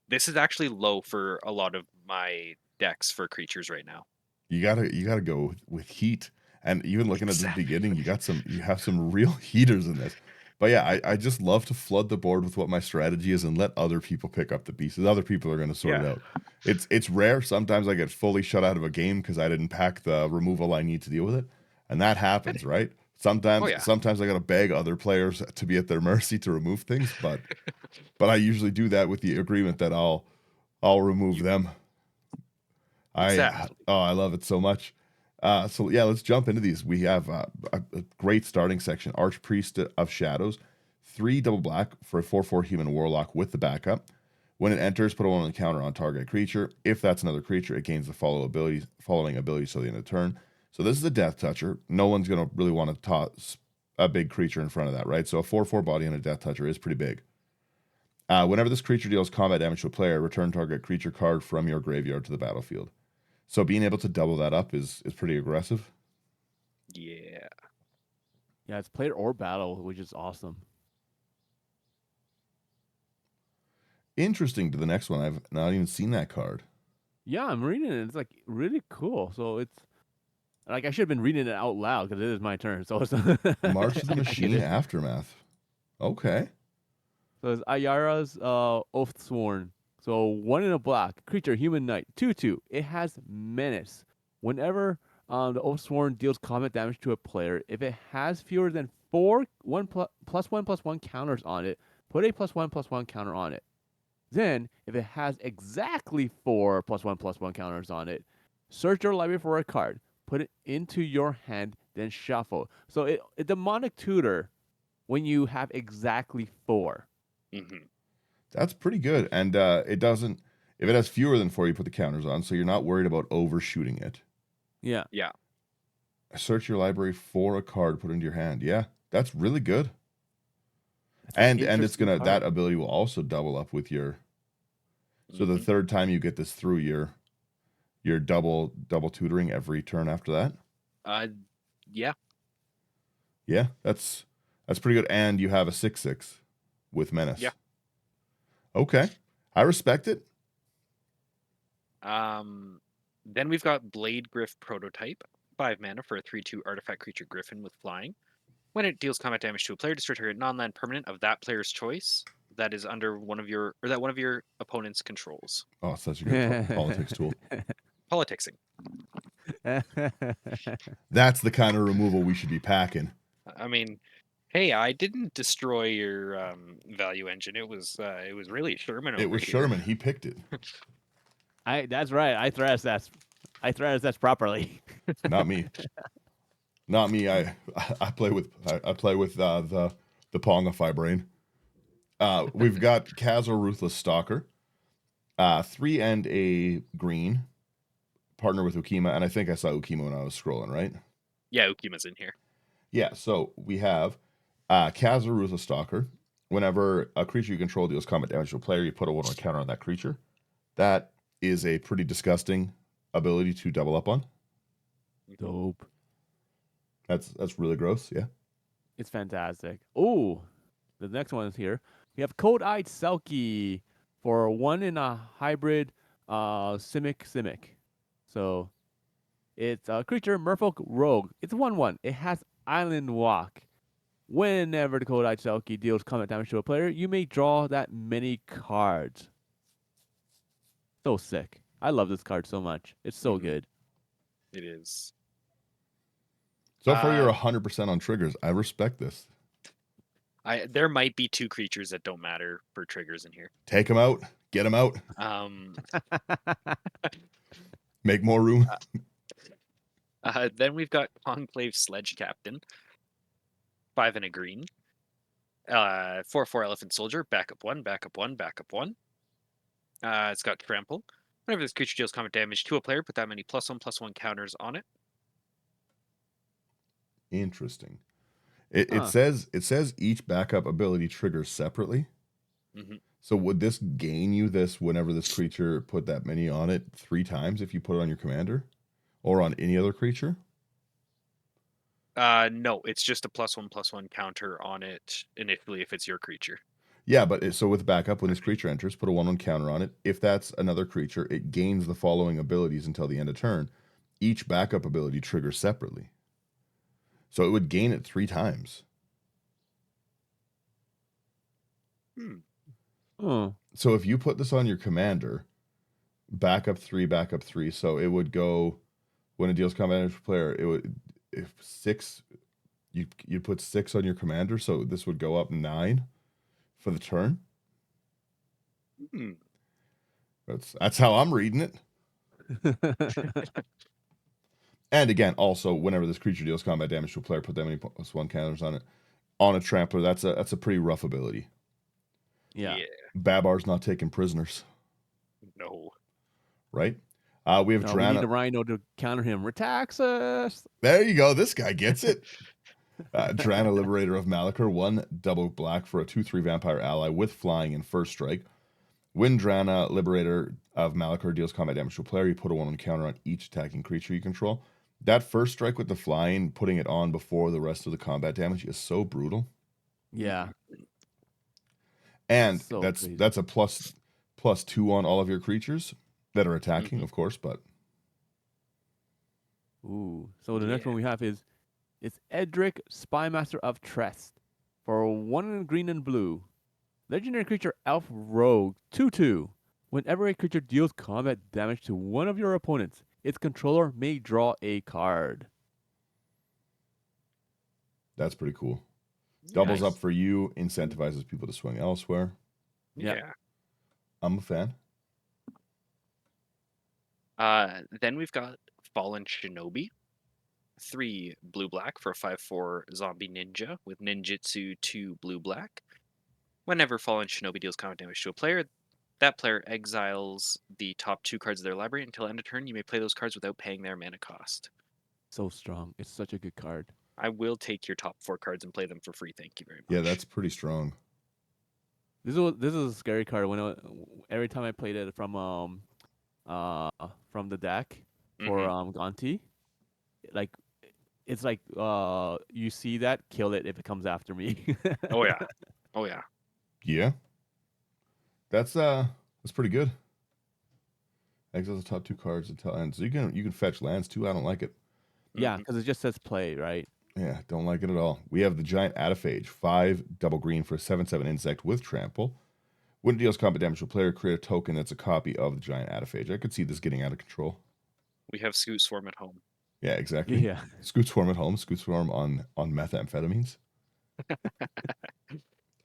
S3: this is actually low for a lot of my decks for creatures right now.
S1: You gotta go with heat. And even looking at the
S3: Exactly.
S1: beginning, you have some real heaters in this. But yeah, I just love to flood the board with what my strategy is and let other people pick up the pieces. Other people are going to sort it
S3: Yeah.
S1: out. It's rare. Sometimes I get fully shut out of a game because I didn't pack the removal I need to deal with it, and that happens, right?
S3: Oh
S1: Sometimes
S3: yeah.
S1: sometimes I got to beg other players to be at their mercy to remove things, but I usually do that with the agreement that I'll remove
S3: You
S1: them.
S3: exactly.
S1: I love it so much. So yeah, let's jump into these. We have a great starting section: Archpriest of Shadows, 3 double black for a 4/4 human warlock with the backup. When it enters, put a 1 on the counter on target creature. If that's another creature, it gains the following ability till the end of the turn. So this is a death toucher. No one's gonna really want to toss a big creature in front of that, right? So a 4/4 body and a death toucher is pretty big. Whenever this creature deals combat damage to a player, return target creature card from your graveyard to the battlefield. So being able to double that up is pretty aggressive.
S3: Yeah.
S2: Yeah, it's player or battle, which is awesome.
S1: Interesting to the next one. I've not even seen that card.
S2: Yeah, I'm reading it. It's like really cool. So it's like I should have been reading it out loud because it is my turn. So it's
S1: March of the
S2: I get
S1: Machine
S2: it.
S1: Aftermath. Okay.
S2: So it's Ayara's Oathsworn. So 1 in a black creature, human knight, 2/2. It has menace. Whenever the Oathsworn deals combat damage to a player, if it has fewer than 4 +1/+1 counters on it, put a +1/+1 counter on it. Then, if it has exactly 4 +1/+1 counters on it, search your library for a card, put it into your hand, then shuffle. So it demonic tutor when you have exactly 4.
S3: Hmm.
S1: That's pretty good. And it doesn't, if it has fewer than 4, you put the counters on. So you're not worried about overshooting it.
S2: Yeah.
S3: Yeah.
S1: Search your library for a card, put it into your hand. Yeah, that's really good.
S2: That's an
S1: And it's
S2: interesting
S1: gonna, that
S2: card.
S1: ability will also double up with your, so the
S3: Hmm.
S1: third time you get this through, you're double tutoring every turn after that.
S3: Yeah.
S1: Yeah, that's pretty good. And you have a 6/6 with menace.
S3: Yeah.
S1: Okay, I respect it.
S3: Then we've got Blade Griff Prototype, 5 mana for a 3/2 artifact creature Griffin with flying. When it deals combat damage to a player, destroy target non-land permanent of that player's choice that is under one of your opponent's controls.
S1: Oh, such a good politics tool.
S3: Politicsing.
S1: That's the kind of removal we should be packing.
S3: I mean, hey, I didn't destroy your value engine. It was really Sherman
S1: It
S3: over
S1: was
S3: here.
S1: Sherman. He picked it.
S2: That's right. I thresh that properly.
S1: Not me. Not me. I play with the Pongify brain. We've got Kazor Ruthless Stalker. 3 and a green. Partner with Ukima, and I think I saw Ukima when I was scrolling, right?
S3: Yeah, Ukima's in here.
S1: Yeah, so we have Kazor Ruthless Stalker. Whenever a creature you control deals combat damage to a player, you put a 1 on counter on that creature. That is a pretty disgusting ability to double up on.
S2: Dope.
S1: That's really gross, yeah.
S2: It's fantastic. Oh, the next one is here. We have Cold-Eyed Selkie for 1 in a hybrid Simic. So it's a creature, Merfolk Rogue. It's 1/1. It has Island Walk. Whenever the Cold-Eyed Selkie deals combat damage to a player, you may draw that many cards. So sick. I love this card so much. It's so
S3: Mhm.
S2: good.
S3: It is.
S1: So far, you're 100% on triggers. I respect this.
S3: There might be 2 creatures that don't matter for triggers in here.
S1: Take them out. Get them out.
S3: Um,
S1: Make more room.
S3: then we've got Conclave Sledge Captain, 5 and a green. 4/4 Elephant Soldier, backup 1, backup 1, backup 1. It's got Trample. Whenever this creature deals combat damage to a player, put that many +1/+1 counters on it.
S1: Interesting. It
S2: Huh.
S1: says each backup ability triggers separately.
S3: Hmm.
S1: So would this gain you this whenever this creature put that many on it 3 times if you put it on your commander? Or on any other creature?
S3: No, it's just a +1/+1 counter on it initially if it's your creature.
S1: Yeah, but so with backup, when this creature enters, put a 1/1 counter on it. If that's another creature, it gains the following abilities until the end of turn. Each backup ability triggers separately. So it would gain it 3 times.
S2: Oh,
S1: So if you put this on your commander, back up 3, so it would go when it deals combat damage to player, it would if 6 you'd put 6 on your commander, so this would go up 9 for the turn.
S3: Hmm.
S1: That's how I'm reading it. And again, also whenever this creature deals combat damage to a player, put that many +1 counters on it. On a trampler, that's a pretty rough ability.
S2: yeah.
S1: Babar's not taking prisoners,
S3: No.
S1: right? We have
S2: No, we need
S1: Drana.
S2: the Rhino to counter him. Retaxas.
S1: There you go. This guy gets it. Drana, Liberator of Malachor, 1 double black for a 2/3 vampire ally with flying and first strike. When Drana, Liberator of Malachor, deals combat damage to a player, you put a 1 counter on each attacking creature you control. That first strike with the flying, putting it on before the rest of the combat damage is so brutal.
S2: Yeah.
S1: And
S2: So
S1: that's
S2: crazy.
S1: that's a +2 on all of your creatures that are attacking, of course, but
S2: Ooh. So the next
S3: Yeah.
S2: one we have is it's Edric, Spymaster of Trest. For 1 green and blue. Legendary creature Elf Rogue 2/2. Whenever a creature deals combat damage to one of your opponents, its controller may draw a card.
S1: that's pretty cool. Doubles
S3: Nice.
S1: up for you, incentivizes people to swing elsewhere.
S2: Yeah.
S3: Yeah.
S1: I'm a fan.
S3: Then we've got Fallen Shinobi. 3 blue-black for a 5/4 zombie ninja with ninjutsu 2 blue-black. Whenever Fallen Shinobi deals combat damage to a player, that player exiles the top 2 cards of their library until end of turn. You may play those cards without paying their mana cost.
S2: So strong. It's such a good card.
S3: I will take your top 4 cards and play them for free. Thank you very much.
S1: Yeah, that's pretty strong.
S2: This is a scary card. Every time I played it from the deck for Gonti, like it's like you see that, kill it if it comes after me.
S3: Oh yeah. Oh yeah.
S1: Yeah. That's pretty good. Exile the top 2 cards until end. So you can fetch lands too. I don't like it.
S2: Yeah, because it just says play, right?
S1: Yeah, don't like it at all. We have the giant Adaphage, 5 double green for a 7/7 insect with trample. When it deals combat damage to a player, create a token that's a copy of the giant Adaphage. I could see this getting out of control.
S3: We have Scoot Swarm at home.
S1: Yeah, exactly.
S2: Yeah.
S1: Scoot Swarm at home, Scoot Swarm on methamphetamines.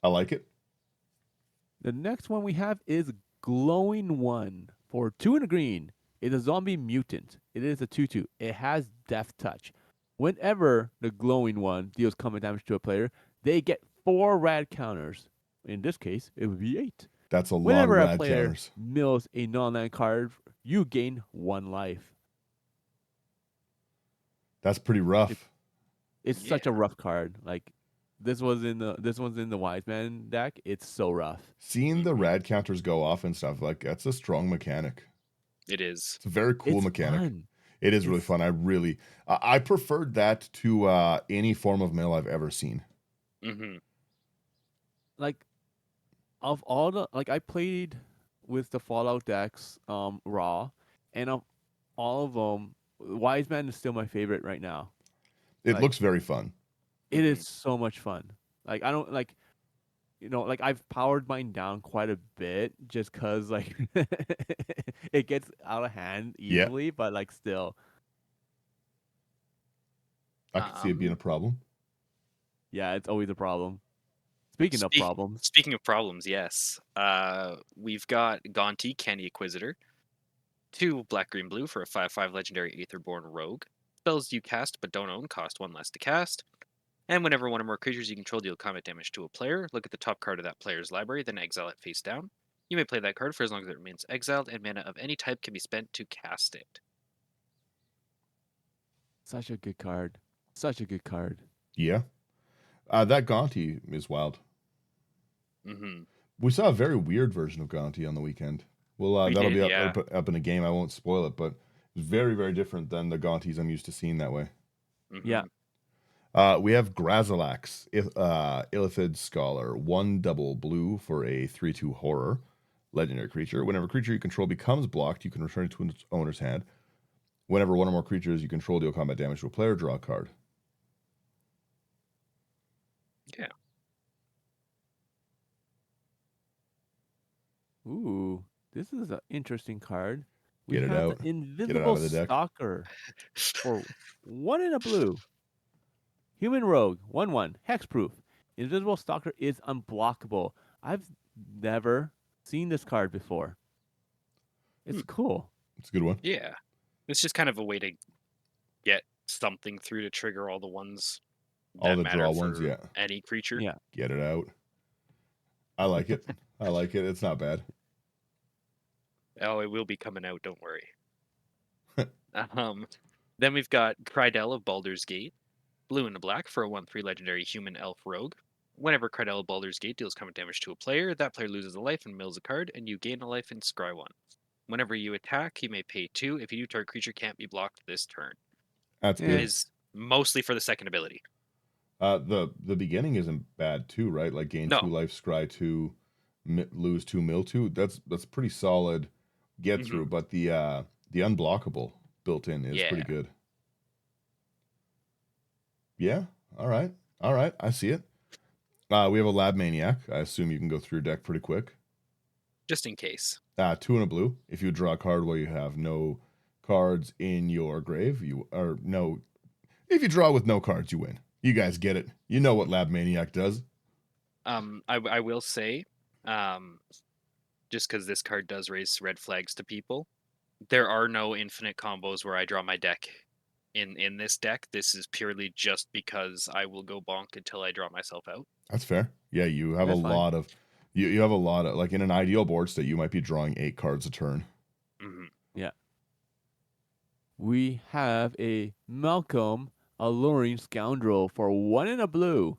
S1: I like it.
S2: The next one we have is Glowing One for 2 and a green. It's a zombie mutant. It is a 2/2. It has Death Touch. Whenever the Glowing One deals combat damage to a player, they get 4 rad counters. In this case, it would be 8.
S1: That's a lot of
S2: Whenever a
S1: rad
S2: player
S1: counters.
S2: mills a non-land card, you gain 1 life.
S1: That's pretty rough.
S2: It's such a rough card. Like this one's in the Wise Man deck. It's so rough.
S1: Seeing the rad counters go off and stuff, like that's a strong mechanic.
S3: It is.
S1: It's a very cool
S2: It's
S1: mechanic.
S2: fun.
S1: It is really fun. I preferred that to any form of mill I've ever seen.
S2: Like of all the I played with the Fallout decks raw, and of all of them, Wise Man is still my favorite right now.
S1: It looks very fun.
S2: It is so much fun. Like I don't like I've powered mine down quite a bit just cuz it gets out of hand easily, but still.
S1: I could see it being a problem.
S2: Yeah, it's always a problem. Speaking of problems.
S3: Speaking of problems, yes. We've got Gonti, Candy Inquisitor. 2 black, green, blue for a 5/5 legendary Aetherborn Rogue. Spells you cast but don't own cost 1 less to cast. And whenever one or more creatures you control deal combat damage to a player, look at the top card of that player's library, then exile it face down. You may play that card for as long as it remains exiled, and mana of any type can be spent to cast it.
S2: Such a good card. Such a good card.
S1: Yeah. That Gonti is wild.
S3: Mm-hmm.
S1: We saw a very weird version of Gonti on the weekend. Well, that'll be up in a game. I won't spoil it, but it's very, very different than the Gontis I'm used to seeing that way.
S3: Mm-hmm.
S2: Yeah.
S1: We have Grazilax, Illithid Scholar, 1 double blue for a 3/2 horror legendary creature. Whenever a creature you control becomes blocked, you can return it to its owner's hand. Whenever one or more creatures you control deal combat damage to a player, draw a card.
S3: Yeah.
S2: Ooh, this is an interesting card. We
S1: Get it
S2: have the
S1: out. Get it out
S2: Invisible
S1: of the deck.
S2: Stalker for 1 in a blue. Human Rogue, 1/1, hexproof. Invisible Stalker is unblockable. I've never seen this card before. It's cool.
S1: It's a good one.
S3: Yeah. It's just kind of a way to get something through to trigger all the ones
S1: All
S3: that
S1: the
S3: matter
S1: draw
S3: for
S1: ones, yeah.
S3: any creature.
S2: Yeah.
S1: Get it out. I like it. I like it. It's not bad.
S3: Oh, it will be coming out, don't worry. Then we've got Krydell of Baldur's Gate, blue and a black for a 1/3 legendary human elf rogue. Whenever Krydell of Baldur's Gate deals combat damage to a player, that player loses a life and mills a card, and you gain a life and scry 1. Whenever you attack, you may pay 2. If you do, target creature can't be blocked this turn.
S1: That's
S2: Yeah.
S3: It
S1: good.
S3: is mostly for the second ability.
S1: The beginning isn't bad too, right? Like gain
S3: No.
S1: 2 life, scry 2, lose 2, mill 2. That's pretty solid get through. But the unblockable built in is pretty
S3: Yeah.
S1: good. Yeah. All right. I see it. We have a Lab Maniac. I assume you can go through your deck pretty quick.
S3: Just in case.
S1: 2 and a blue. If you draw a card while you have no cards in your grave, if you draw with no cards, you win. You guys get it. You know what Lab Maniac does.
S3: I will say, just because this card does raise red flags to people, there are no infinite combos where I draw my deck in this deck. This is purely just because I will go bonk until I draw myself out.
S1: That's fair. Yeah, you have
S2: That's
S1: a
S2: fine.
S1: lot of you have a lot of, like, in an ideal board state, you might be drawing 8 cards a turn.
S2: Yeah. We have a Malcolm Alluring Scoundrel for 1 in a blue.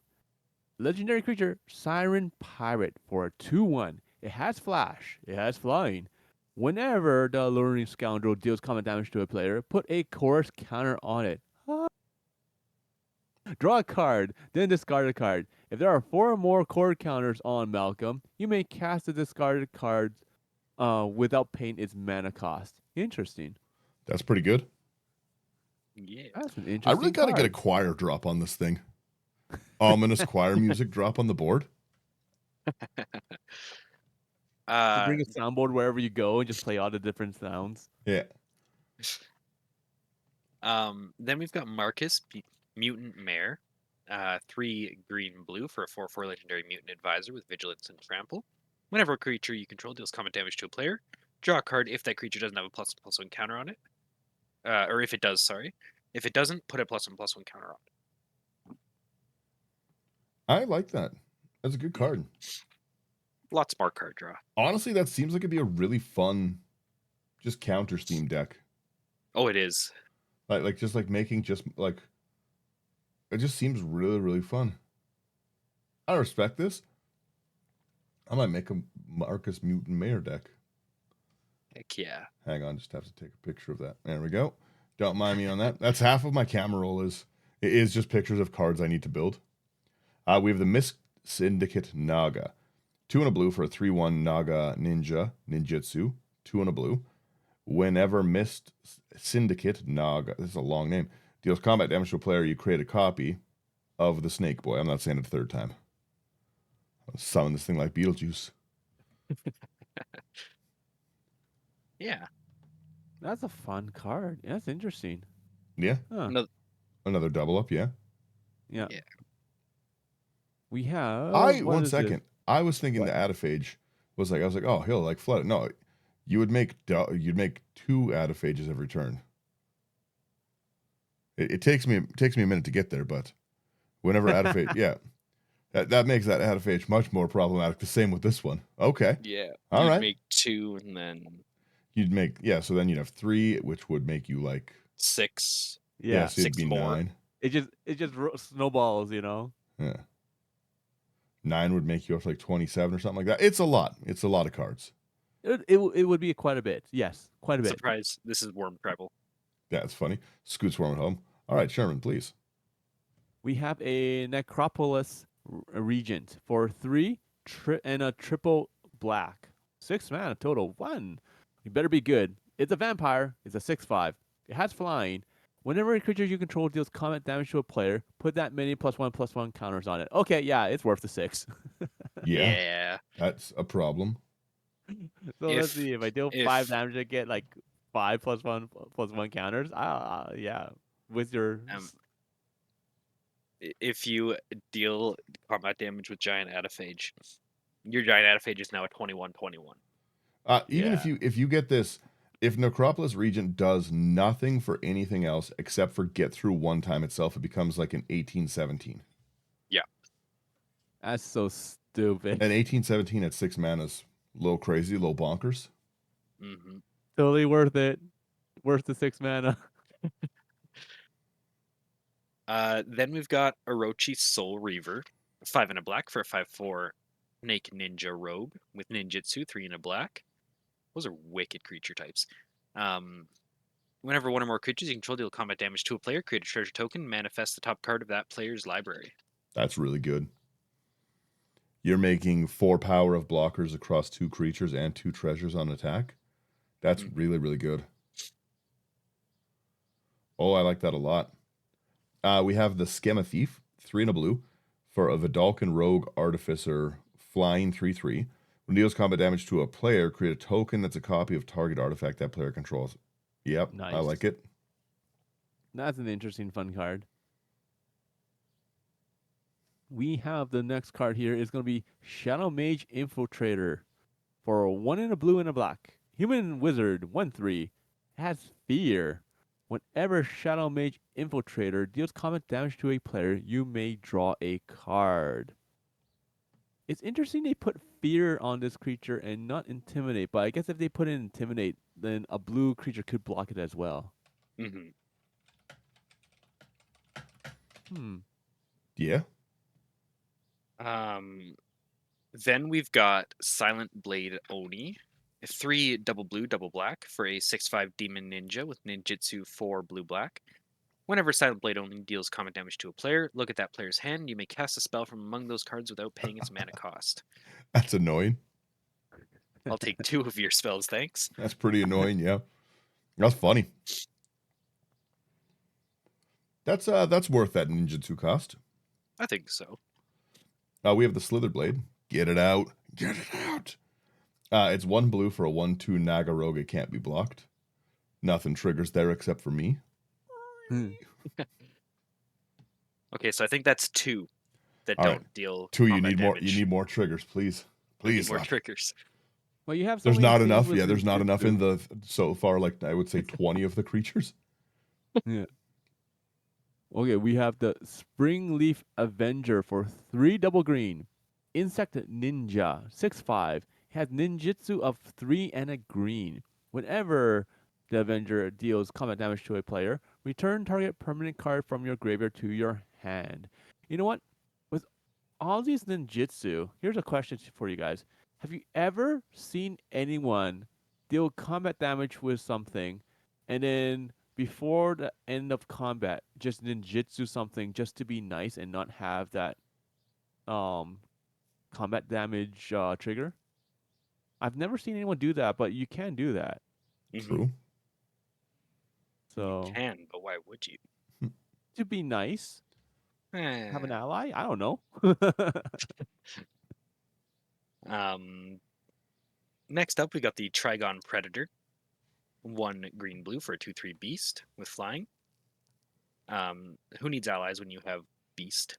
S2: Legendary creature, Siren Pirate for a 2/1. It has flash. It has flying. Whenever the Alluring Scoundrel deals combat damage to a player, put a chorus counter on it. Draw a card, then discard a card. If there are 4 or more chord counters on Malcolm, you may cast the discarded cards without paying its mana cost. Interesting.
S1: That's pretty good.
S3: Yeah.
S2: That's an
S1: I
S2: interesting
S1: really got to get a
S2: card.
S1: choir drop on this thing. Ominous choir music drop on the board.
S2: To bring a soundboard wherever you go and just play all the different sounds.
S1: Yeah.
S3: Then we've got Marcus, Mutant Mare, 3 green blue for a 4/4 legendary mutant advisor with vigilance and trample. Whenever a creature you control deals combat damage to a player, draw a card if that creature doesn't have a +1/+1 counter on it. Or if it does, sorry. If it doesn't, put a +1/+1 counter on it.
S1: I like that. That's a good card.
S3: Lots more card draw.
S1: Honestly, that seems like it'd be a really fun just counter Steam deck.
S3: Oh, it is.
S1: Like just like making just like it just seems really, really fun. I respect this. I might make a Marcus Mutant Mayor deck.
S3: Heck yeah.
S1: Hang on, just have to take a picture of that. There we go. Don't mind me on that. That's half of my camera roll is just pictures of cards I need to build. We have the Mist Syndicate Naga. 2 and a blue for a 3/1 Naga ninjutsu. 2 and a blue. Whenever Mist Syndicate Naga, this is a long name, deals combat damage to a player, you create a copy of the Snake Boy. I'm not saying it a third time. I'll summon this thing like Beetlejuice.
S3: Yeah.
S2: That's a fun card. Yeah, that's interesting.
S1: Yeah.
S2: Huh.
S1: Another double up, yeah.
S2: Yeah.
S3: Yeah.
S2: We have.
S1: One second. I was thinking the Adaphage was like, I was like, oh, he'll like flood it. No, you'd make 2 Adaphages every turn. It takes me a minute to get there, but whenever Adaphage, yeah, that makes that Adaphage much more problematic. The same with this one. Okay.
S3: Yeah.
S1: All
S3: You'd
S1: right.
S3: make 2 and then
S1: You'd make, yeah, so then you'd have 3, which would make you like
S3: 6.
S2: Yeah.
S1: so it'd
S3: 6
S1: be
S3: more.
S1: 9.
S2: It just snowballs, you know.
S1: Yeah. 9 would make you up to like 27 or something like that. It's a lot. It's a lot of cards.
S2: It would be quite a bit. Yes, quite a bit.
S3: Surprise. This is Worm Tribal.
S1: Yeah, it's funny. Scoot Swarm at home. All right, Sherman, please.
S2: We have a Necropolis Regent for 3 and a triple black. 6 mana total. 1. You better be good. It's a vampire. It's a 6/5. It has flying. Whenever a creature you control deals combat damage to a player, put that many +1/+1 counters on it. Okay, yeah, it's worth the 6.
S1: Yeah,
S3: Yeah.
S1: that's a problem.
S2: So let's see. If I deal 5
S3: if
S2: damage, I get like 5+1/+1 counters. Yeah, with your
S3: um if you deal combat damage with giant Adaphage, your giant Adaphage is now a 21/21.
S1: Even
S2: yeah.
S1: if you get this, if Necropolis Regent does nothing for anything else except for get through one time itself, it becomes like an 18/17.
S3: Yeah.
S2: That's so stupid.
S1: An 18/17 at 6 mana is a little crazy, a little bonkers.
S3: Mm-hmm.
S2: Totally worth it. Worth the 6 mana.
S3: Then we've got Orochi Soul Reaver, 5 and a black for a 5/4 Snake Ninja Rogue with Ninjutsu, 3 and a black. Those are wicked creature types. Whenever one or more creatures you control deal combat damage to a player, create a treasure token, manifest the top card of that player's library.
S1: That's really good. You're making 4 power of blockers across 2 creatures and 2 treasures on attack. That's really, really good. Oh, I like that a lot. We have the Schema Thief, 3 and a blue, for a Vidalcan Rogue Artificer, flying 3/3. When it deals combat damage to a player, create a token that's a copy of target artifact that player controls. Yep, I
S2: Nice.
S1: like it.
S2: That's an interesting, fun card. We have the next card here is going to be Shadow Mage Infiltrator for a 1 and a blue and a black. Human Wizard, 1/3. Has fear. Whenever Shadow Mage Infiltrator deals combat damage to a player, you may draw a card. It's interesting they put fear on this creature and not intimidate, but I guess if they put in intimidate, then a blue creature could block it as well.
S3: Mm-hmm.
S1: Yeah.
S3: Then we've got Silent Blade Oni, 3 double blue, double black for a 6/5 Demon Ninja with Ninjutsu 4 blue black. Whenever Silent Blade Oni deals combat damage to a player, look at that player's hand. You may cast a spell from among those cards without paying its mana cost.
S1: That's annoying.
S3: I'll take 2 of your spells, thanks.
S1: That's pretty annoying, yeah. That's funny. That's worth that ninjutsu cost.
S3: I think so.
S1: We have the Slither Blade. Get it out. Get it out. It's 1 blue for a 1/2 Naga Rogue. It can't be blocked. Nothing triggers there except for me.
S3: Okay, so I think that's 2 that
S1: All
S3: don't
S1: right.
S3: deal
S1: 2, you
S3: combat
S1: need more.
S3: damage.
S1: You need more triggers, please.
S3: I need
S1: Please.
S3: more triggers.
S2: Well, you have so
S1: There's
S2: many
S1: not
S2: things
S1: enough.
S2: with
S1: Yeah, there's not enough
S2: ninjutsu.
S1: in the so far. Like I would say, 20 of the creatures.
S2: Yeah. Okay, we have the Springleaf Avenger for 3 double green. Insect Ninja, 6/5. Has ninjutsu of 3 and a green. Whenever the Avenger deals combat damage to a player, return target permanent card from your graveyard to your hand. You know what? With all these ninjutsu, here's a question for you guys. Have you ever seen anyone deal combat damage with something and then before the end of combat just ninjutsu something just to be nice and not have that combat damage trigger? I've never seen anyone do that, but you can do that.
S1: True.
S2: So
S3: You can, but why would you?
S2: to be nice, have an ally? I don't know.
S3: Next up, we got the Trigon Predator. 1 green blue for a 2/3 beast with flying. Who needs allies when you have beast?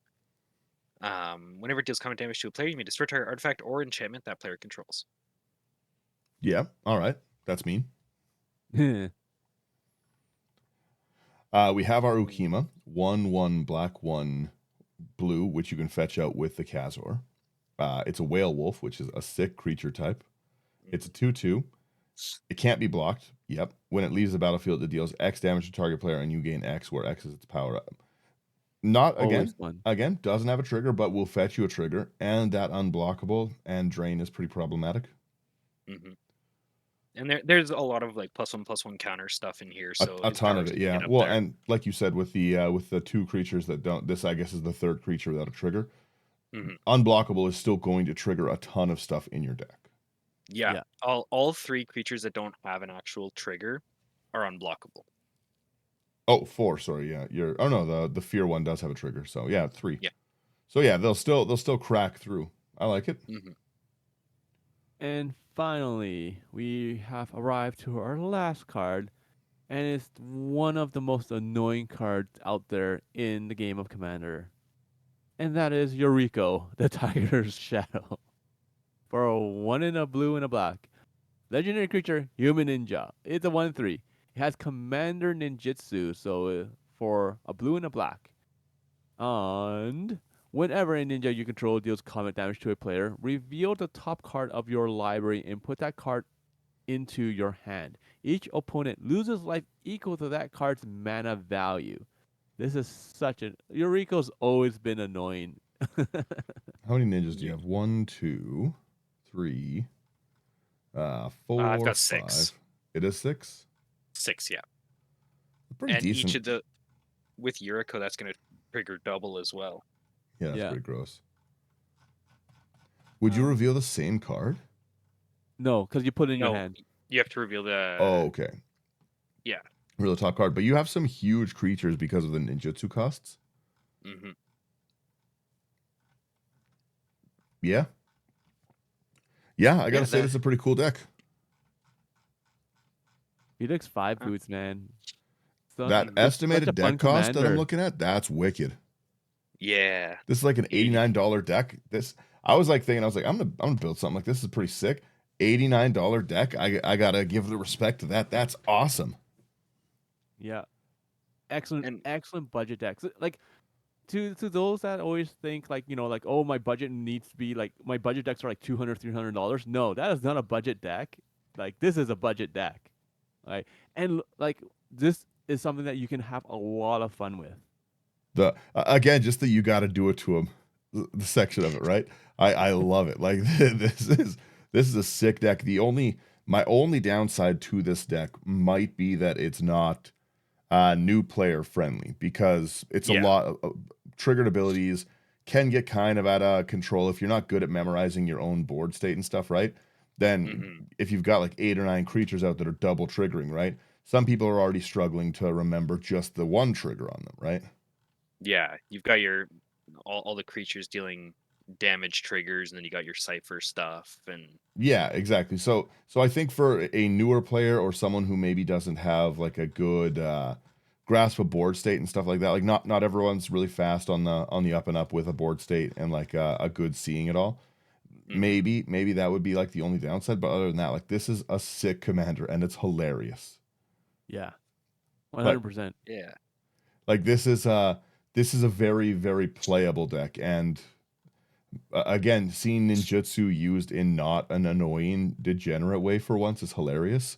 S3: Whenever it deals combat damage to a player, you may destroy target artifact or enchantment that player controls.
S1: Yeah. All right. That's mean. We have our Ukima, 1/1 black, 1 blue, which you can fetch out with the Khazor. It's a whale wolf, which is a sick creature type. It's a 2/2. It can't be blocked. Yep. When it leaves the battlefield, it deals X damage to target player, and you gain X, where X is its power up. Not
S2: Always fun.
S1: again, doesn't have a trigger, but will fetch you a trigger, and that unblockable and drain is pretty problematic.
S3: Mm-hmm. And there's a lot of like +1/+1 counter stuff in here, so
S1: A
S3: it's
S1: ton of
S3: powerful
S1: it,
S3: to
S1: yeah.
S3: get up
S1: Well,
S3: there.
S1: and like you said, with the 2 creatures that don't, this I guess is the 3rd creature without a trigger.
S3: Mm-hmm.
S1: Unblockable is still going to trigger a ton of stuff in your deck.
S3: Yeah. All 3 creatures that don't have an actual trigger are unblockable.
S1: Oh, 4. Sorry, yeah. Oh no, the fear one does have a trigger. So yeah, 3.
S3: Yeah.
S1: So yeah, they'll still crack through. I like it.
S3: Hmm.
S2: And finally, we have arrived to our last card, and it's one of the most annoying cards out there in the game of Commander. And that is Yuriko, the Tiger's Shadow. For a 1 in a blue and a black. Legendary creature, human ninja. It's a 1/3. It has Commander Ninjutsu, so for a blue and a black. And whenever a ninja you control deals combat damage to a player, reveal the top card of your library and put that card into your hand. Each opponent loses life equal to that card's mana value. This is such a Eureka's always been annoying.
S1: How many ninjas do you
S3: You,
S1: have? 1, 2, 3,
S3: I've
S1: 4,
S3: got
S1: 5.
S3: 6.
S1: It is 6.
S3: 6, yeah.
S1: Pretty
S3: And each
S1: decent.
S3: of the with Yuriko, that's going to trigger double as well.
S1: Yeah, that's
S2: Yeah.
S1: pretty gross. Would you reveal the same card?
S2: No, because you put it in your
S3: No,
S2: hand.
S3: you have to reveal the.
S1: Oh, okay.
S3: Yeah.
S1: Reveal the top card, but you have some huge creatures because of the ninjutsu costs.
S3: Hmm.
S1: Yeah. Yeah, I gotta
S3: Yeah.
S1: say this is a pretty cool deck.
S2: Felix Five
S3: Uh,
S2: Boots, man.
S1: That
S2: Such a
S1: estimated
S2: fun
S1: deck cost that I'm
S2: commander.
S1: looking at, that's wicked.
S3: yeah.
S1: This is like an
S3: 80.
S1: $89 deck. I was like thinking, I was like, I'm gonna build something like this. This is pretty sick. $89 deck. I gotta give the respect to that. That's awesome.
S2: Yeah. Excellent,
S3: And
S2: excellent budget decks. Like to those that always think like, like, oh, my budget needs to be like my budget decks are like $200, $300. No, that is not a budget deck. Like this is a budget deck. Right. And like this is something that you can have a lot of fun with.
S1: The again, just that you got to do it to him. The section of it, right? I love it. Like this is a sick deck. My only downside to this deck might be that it's not new player friendly because it's a
S3: yeah.
S1: lot of triggered abilities can get kind of out of control if you're not good at memorizing your own board state and stuff, right? Then
S3: Hmm.
S1: if you've got like 8 or 9 creatures out that are double triggering, right? Some people are already struggling to remember just the one trigger on them, right?
S3: Yeah. You've got your all the creatures dealing damage triggers, and then you got your cipher stuff, and
S1: Yeah, exactly. So I think for a newer player or someone who maybe doesn't have like a good grasp of board state and stuff like that, like not everyone's really fast on the up and up with a board state and like a good seeing it all.
S3: hmm
S1: Maybe that would be like the only downside, but other than that, like this is a sick commander and it's hilarious.
S2: Yeah.
S1: Like
S2: 100%.
S3: yeah.
S1: like this is a very very playable deck and again, seeing ninjutsu used in not an annoying degenerate way for once is hilarious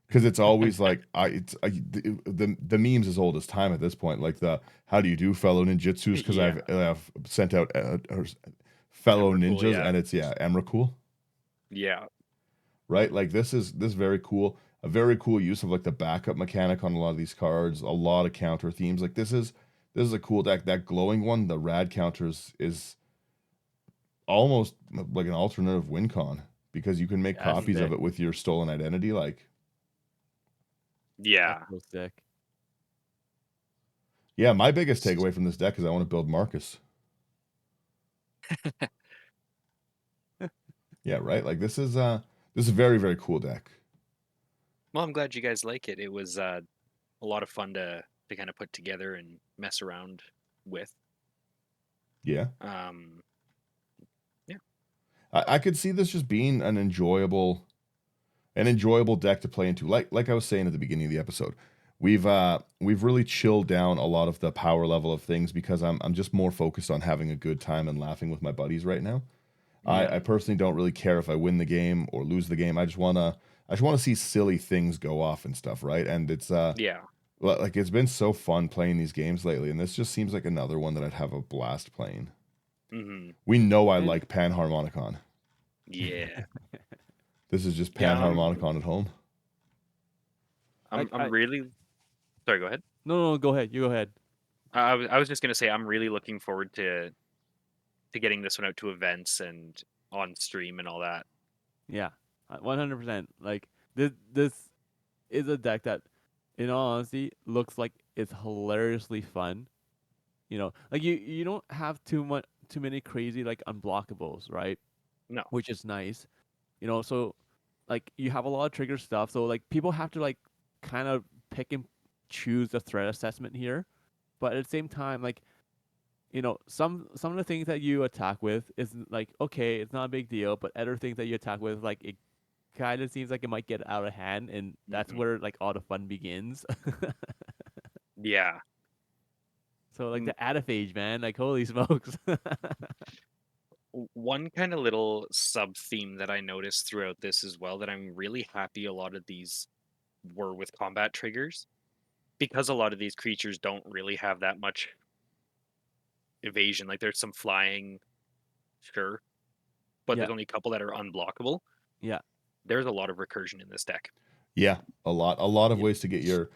S1: because it's always like the memes as old as time at this point. Like the how do you do fellow ninjutsus? Because
S3: Yeah.
S1: I've sent out fellow
S3: Emrakul,
S1: ninjas
S3: yeah.
S1: and it's Emrakul,
S3: Yeah.
S1: right? Like this very cool, a very cool use of like the backup mechanic on a lot of these cards. A lot of counter themes. Like this is a cool deck. That glowing one, the rad counters is almost like an alternative win con because you can make
S2: That's
S1: copies of
S2: sick.
S1: it with your stolen identity. Like,
S2: That's
S3: Yeah.
S2: so sick.
S1: yeah, my biggest takeaway from this deck is I want to build Marcus. Yeah, right. Like this is a very very cool deck.
S3: Well, I'm glad you guys like it. It was a lot of fun to kind of put together and mess around with.
S1: Yeah,
S3: Um, yeah.
S1: I could see this just being an enjoyable deck to play into. Like I was saying at the beginning of the episode, we've really chilled down a lot of the power level of things because I'm just more focused on having a good time and laughing with my buddies right now.
S2: Yeah.
S1: I personally don't really care if I win the game or lose the game. I just wanna see silly things go off and stuff, right? And it's
S3: Yeah.
S1: like it's been so fun playing these games lately, and this just seems like another one that I'd have a blast playing.
S3: Hmm.
S1: We know I
S2: And
S1: like Panharmonicon.
S3: Yeah.
S1: This is just
S3: Yeah.
S1: Panharmonicon at home.
S2: like
S3: I'm
S2: I
S3: really sorry. Go ahead.
S2: no, go ahead. You go ahead.
S3: I was just gonna say I'm really looking forward to getting this one out to events and on stream and all that.
S2: Yeah. 100%. Like this is a deck that in all honesty, looks like it's hilariously fun. Like you don't have too many crazy like unblockables, right?
S3: No.
S2: Which is nice. So like you have a lot of trigger stuff. So like people have to like kind of pick and choose the threat assessment here. But at the same time, like some of the things that you attack with is like okay, it's not a big deal, but other things that you attack with, like it kind of seems like it might get out of hand, and that's
S3: Mhm.
S2: where like all the fun begins.
S3: Yeah.
S2: So like
S3: Mm,
S2: the adaphage, man, like holy smokes.
S3: One kind of little sub theme that I noticed throughout this as well that I'm really happy a lot of these were with combat triggers, because a lot of these creatures don't really have that much evasion. Like there's some flying, sure, but
S2: Yeah,
S3: there's only a couple that are unblockable.
S2: yeah,
S3: There's a lot of recursion in this deck.
S1: Yeah, a lot of
S2: yeah,
S1: ways to get your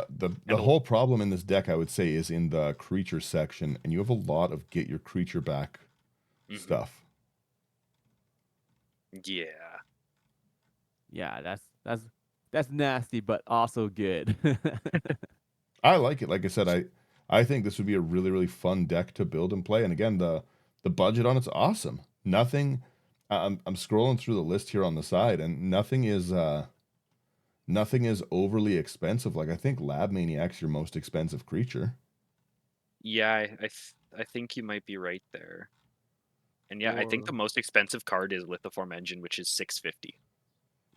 S1: the
S3: And
S1: whole problem in this deck, I would say, is in the creature section, and you have a lot of get your creature back
S3: hmm
S1: stuff.
S3: yeah.
S2: yeah. That's nasty, but also good.
S1: I like it. Like I said, I think this would be a really fun deck to build and play. And again, the budget on it's awesome. Nothing. I'm scrolling through the list here on the side, and nothing is overly expensive. Like I think Lab Maniac's your most expensive creature.
S3: Yeah, I think you might be right there. And yeah, I think the
S2: For
S3: most expensive card is Lithoform Engine, which is 650.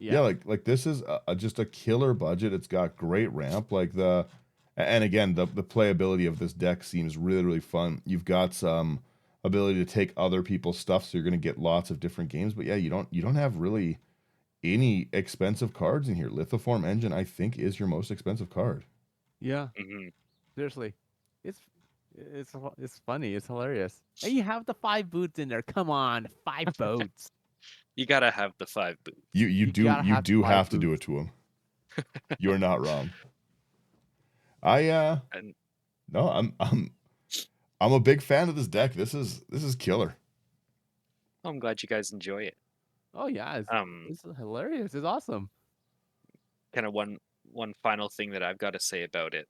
S1: Yeah,
S2: yeah,
S1: like this is just a killer budget. It's got great ramp. And again, the playability of this deck seems really fun. You've got some ability to take other people's stuff, so you're going to get lots of different games. But yeah, you don't have really any expensive cards in here. Lithoform Engine, I think, is your most expensive card.
S2: yeah.
S3: hmm
S2: Seriously, it's it's funny. It's hilarious. And you have the 5 boots in there. Come on, 5 boats.
S3: You gotta have the 5 boots.
S2: You gotta
S1: You
S2: have the
S1: do
S2: five
S1: have to do it
S2: boots.
S1: to him. You're not wrong. I
S3: And
S1: no, I'm a big fan of this deck. This is killer.
S3: I'm glad you guys enjoy it.
S2: Oh yeah,
S3: Um,
S2: it's hilarious. It's awesome.
S3: kind of one final thing that I've got to say about it,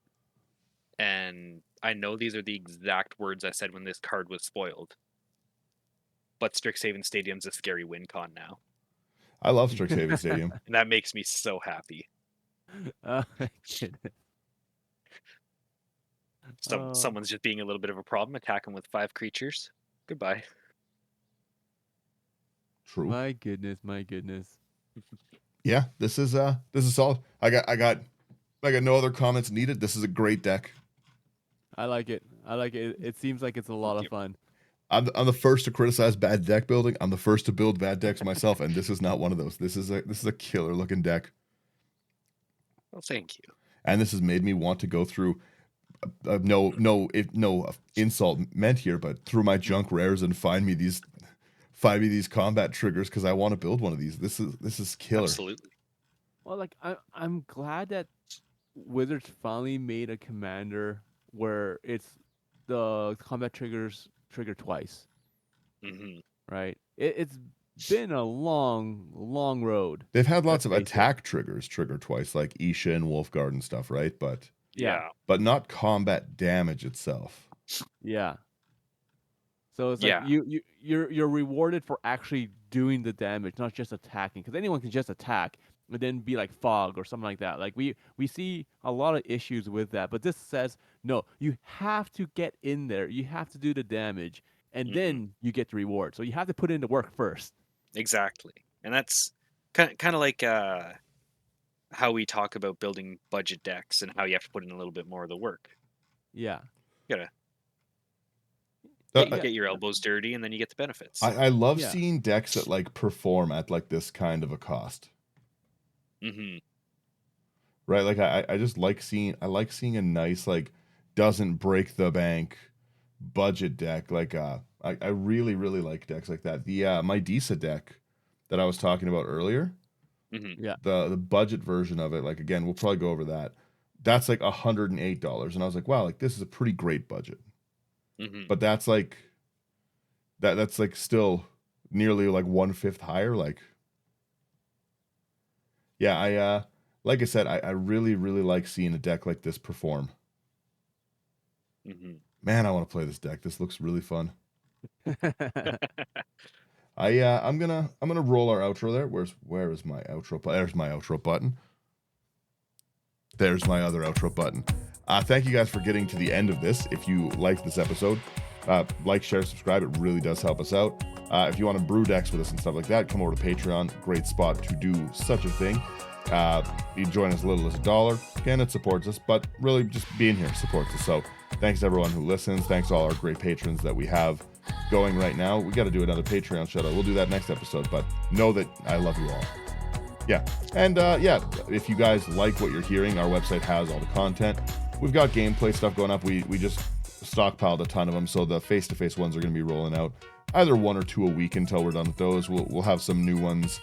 S3: and I know these are the exact words I said when this card was spoiled, but Strixhaven Stadium's a scary win con now,
S1: I love Strixhaven Stadium.
S3: and that makes me so happy.
S2: My goodness. Oh,
S3: Someone's just being a little bit of a problem, attacking with 5 creatures. Goodbye.
S1: True.
S2: my goodness, my goodness.
S1: Yeah, this is solid. I got no other comments needed. This is a great deck.
S2: I like it. I like it. It seems like it's a lot
S3: Thank
S2: of
S3: you.
S2: fun.
S1: I'm the first to criticize bad deck building. I'm the first to build bad decks myself, and this is not one of those. This is a killer looking deck,
S3: Well, thank you.
S1: and this has made me want to go through. No insult meant here, but through my junk rares and find me these combat triggers because I want to build one of these. This is killer.
S3: Absolutely.
S2: Well, like I'm glad that Wizards finally made a commander where it's the combat triggers trigger twice,
S3: hmm
S2: right? It's been a long road.
S1: They've had lots
S2: Let's
S1: of
S2: face it.
S1: attack triggers trigger twice, like Isha and Wolfguard and stuff, right?
S2: Yeah,
S3: Yeah.
S1: But not combat damage itself.
S2: yeah. So it's like
S3: Yeah.
S2: you're rewarded for actually doing the damage, not just attacking. Because anyone can just attack and then be like fog or something like that. Like we see a lot of issues with that. But this says no, you have to get in there. You have to do the damage, and
S3: hmm
S2: then you get the reward. So you have to put in the work first.
S3: Exactly. And that's kind of like how we talk about building budget decks and how you have to put in a little bit more of the work.
S2: Yeah,
S3: You gotta
S1: Uh,
S2: you got
S3: get your elbows dirty, and then you get the benefits.
S1: I love
S2: yeah,
S1: seeing decks that like perform at like this kind of a cost,
S3: hmm
S1: right? Like I just like seeing a nice like doesn't break the bank budget deck. I really like decks like that. The my Disa deck that I was talking about earlier,
S3: hmm
S2: yeah,
S1: the budget version of it. Like again, we'll probably go over that. That's like $108, and I was like, wow, like this is a pretty great budget.
S3: hmm
S1: But that's like still nearly like 1/5 higher. Like yeah, like I said, I really, really like seeing a deck like this perform.
S3: Mm-hmm.
S1: Man, I want to play this deck. This looks really fun. I'm gonna roll our outro there. Where is my outro? There's my outro button. There's my other outro button. Thank you guys for getting to the end of this. If you liked this episode, like, share, subscribe. It really does help us out. If you want to brew decks with us and stuff like that, come over to Patreon. Great spot to do such a thing. You join as little as $1. Again, it supports us, but really just being here supports us. So thanks to everyone who listens. Thanks to all our great patrons that we have going right now. We got to do another Patreon shout out. We'll do that next episode, but know that I love you all. Yeah. And if you guys like what you're hearing, our website has all the content. We've got gameplay stuff going up. We just stockpiled a ton of them, so the face-to-face ones are going to be rolling out either 1 or 2 a week until we're done with those. We'll have some new ones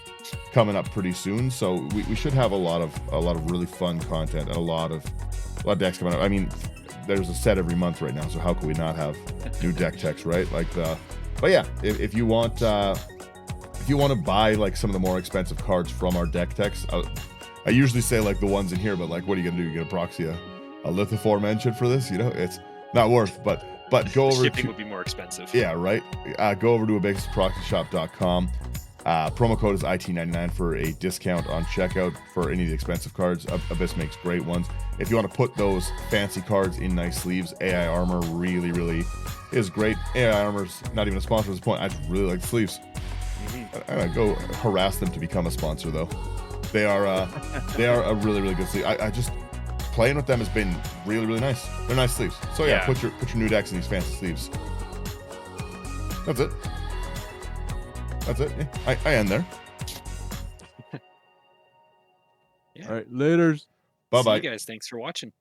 S1: coming up pretty soon, so we should have a lot of really fun content and a lot of decks coming up. I mean, there's a set every month right now, so how could we not have new deck techs, right? But yeah, if you want to buy like some of the more expensive cards from our deck techs, I usually say like the ones in here, but like, what are you gonna do? You get a proxy, a lithoform engine for this? You know, it's not worth. But go over.
S3: Shipping would be more expensive.
S1: Yeah, right. Go over to abyssproxyshop.com. Promo code is IT99 for a discount on checkout for any of the expensive cards. Abyss makes great ones. If you want to put those fancy cards in nice sleeves, AI Armor really, really is great. AI Armor's not even a sponsor at this point. I just really like the sleeves. I go harass them to become a sponsor, though. They are a really, really good sleeve. I just playing with them has been really, really nice. They're nice sleeves. So yeah, put your new decks in these fancy sleeves. That's it. Yeah, I end there.
S2: All right, laters.
S1: Bye bye,
S3: See you guys. Thanks for watching.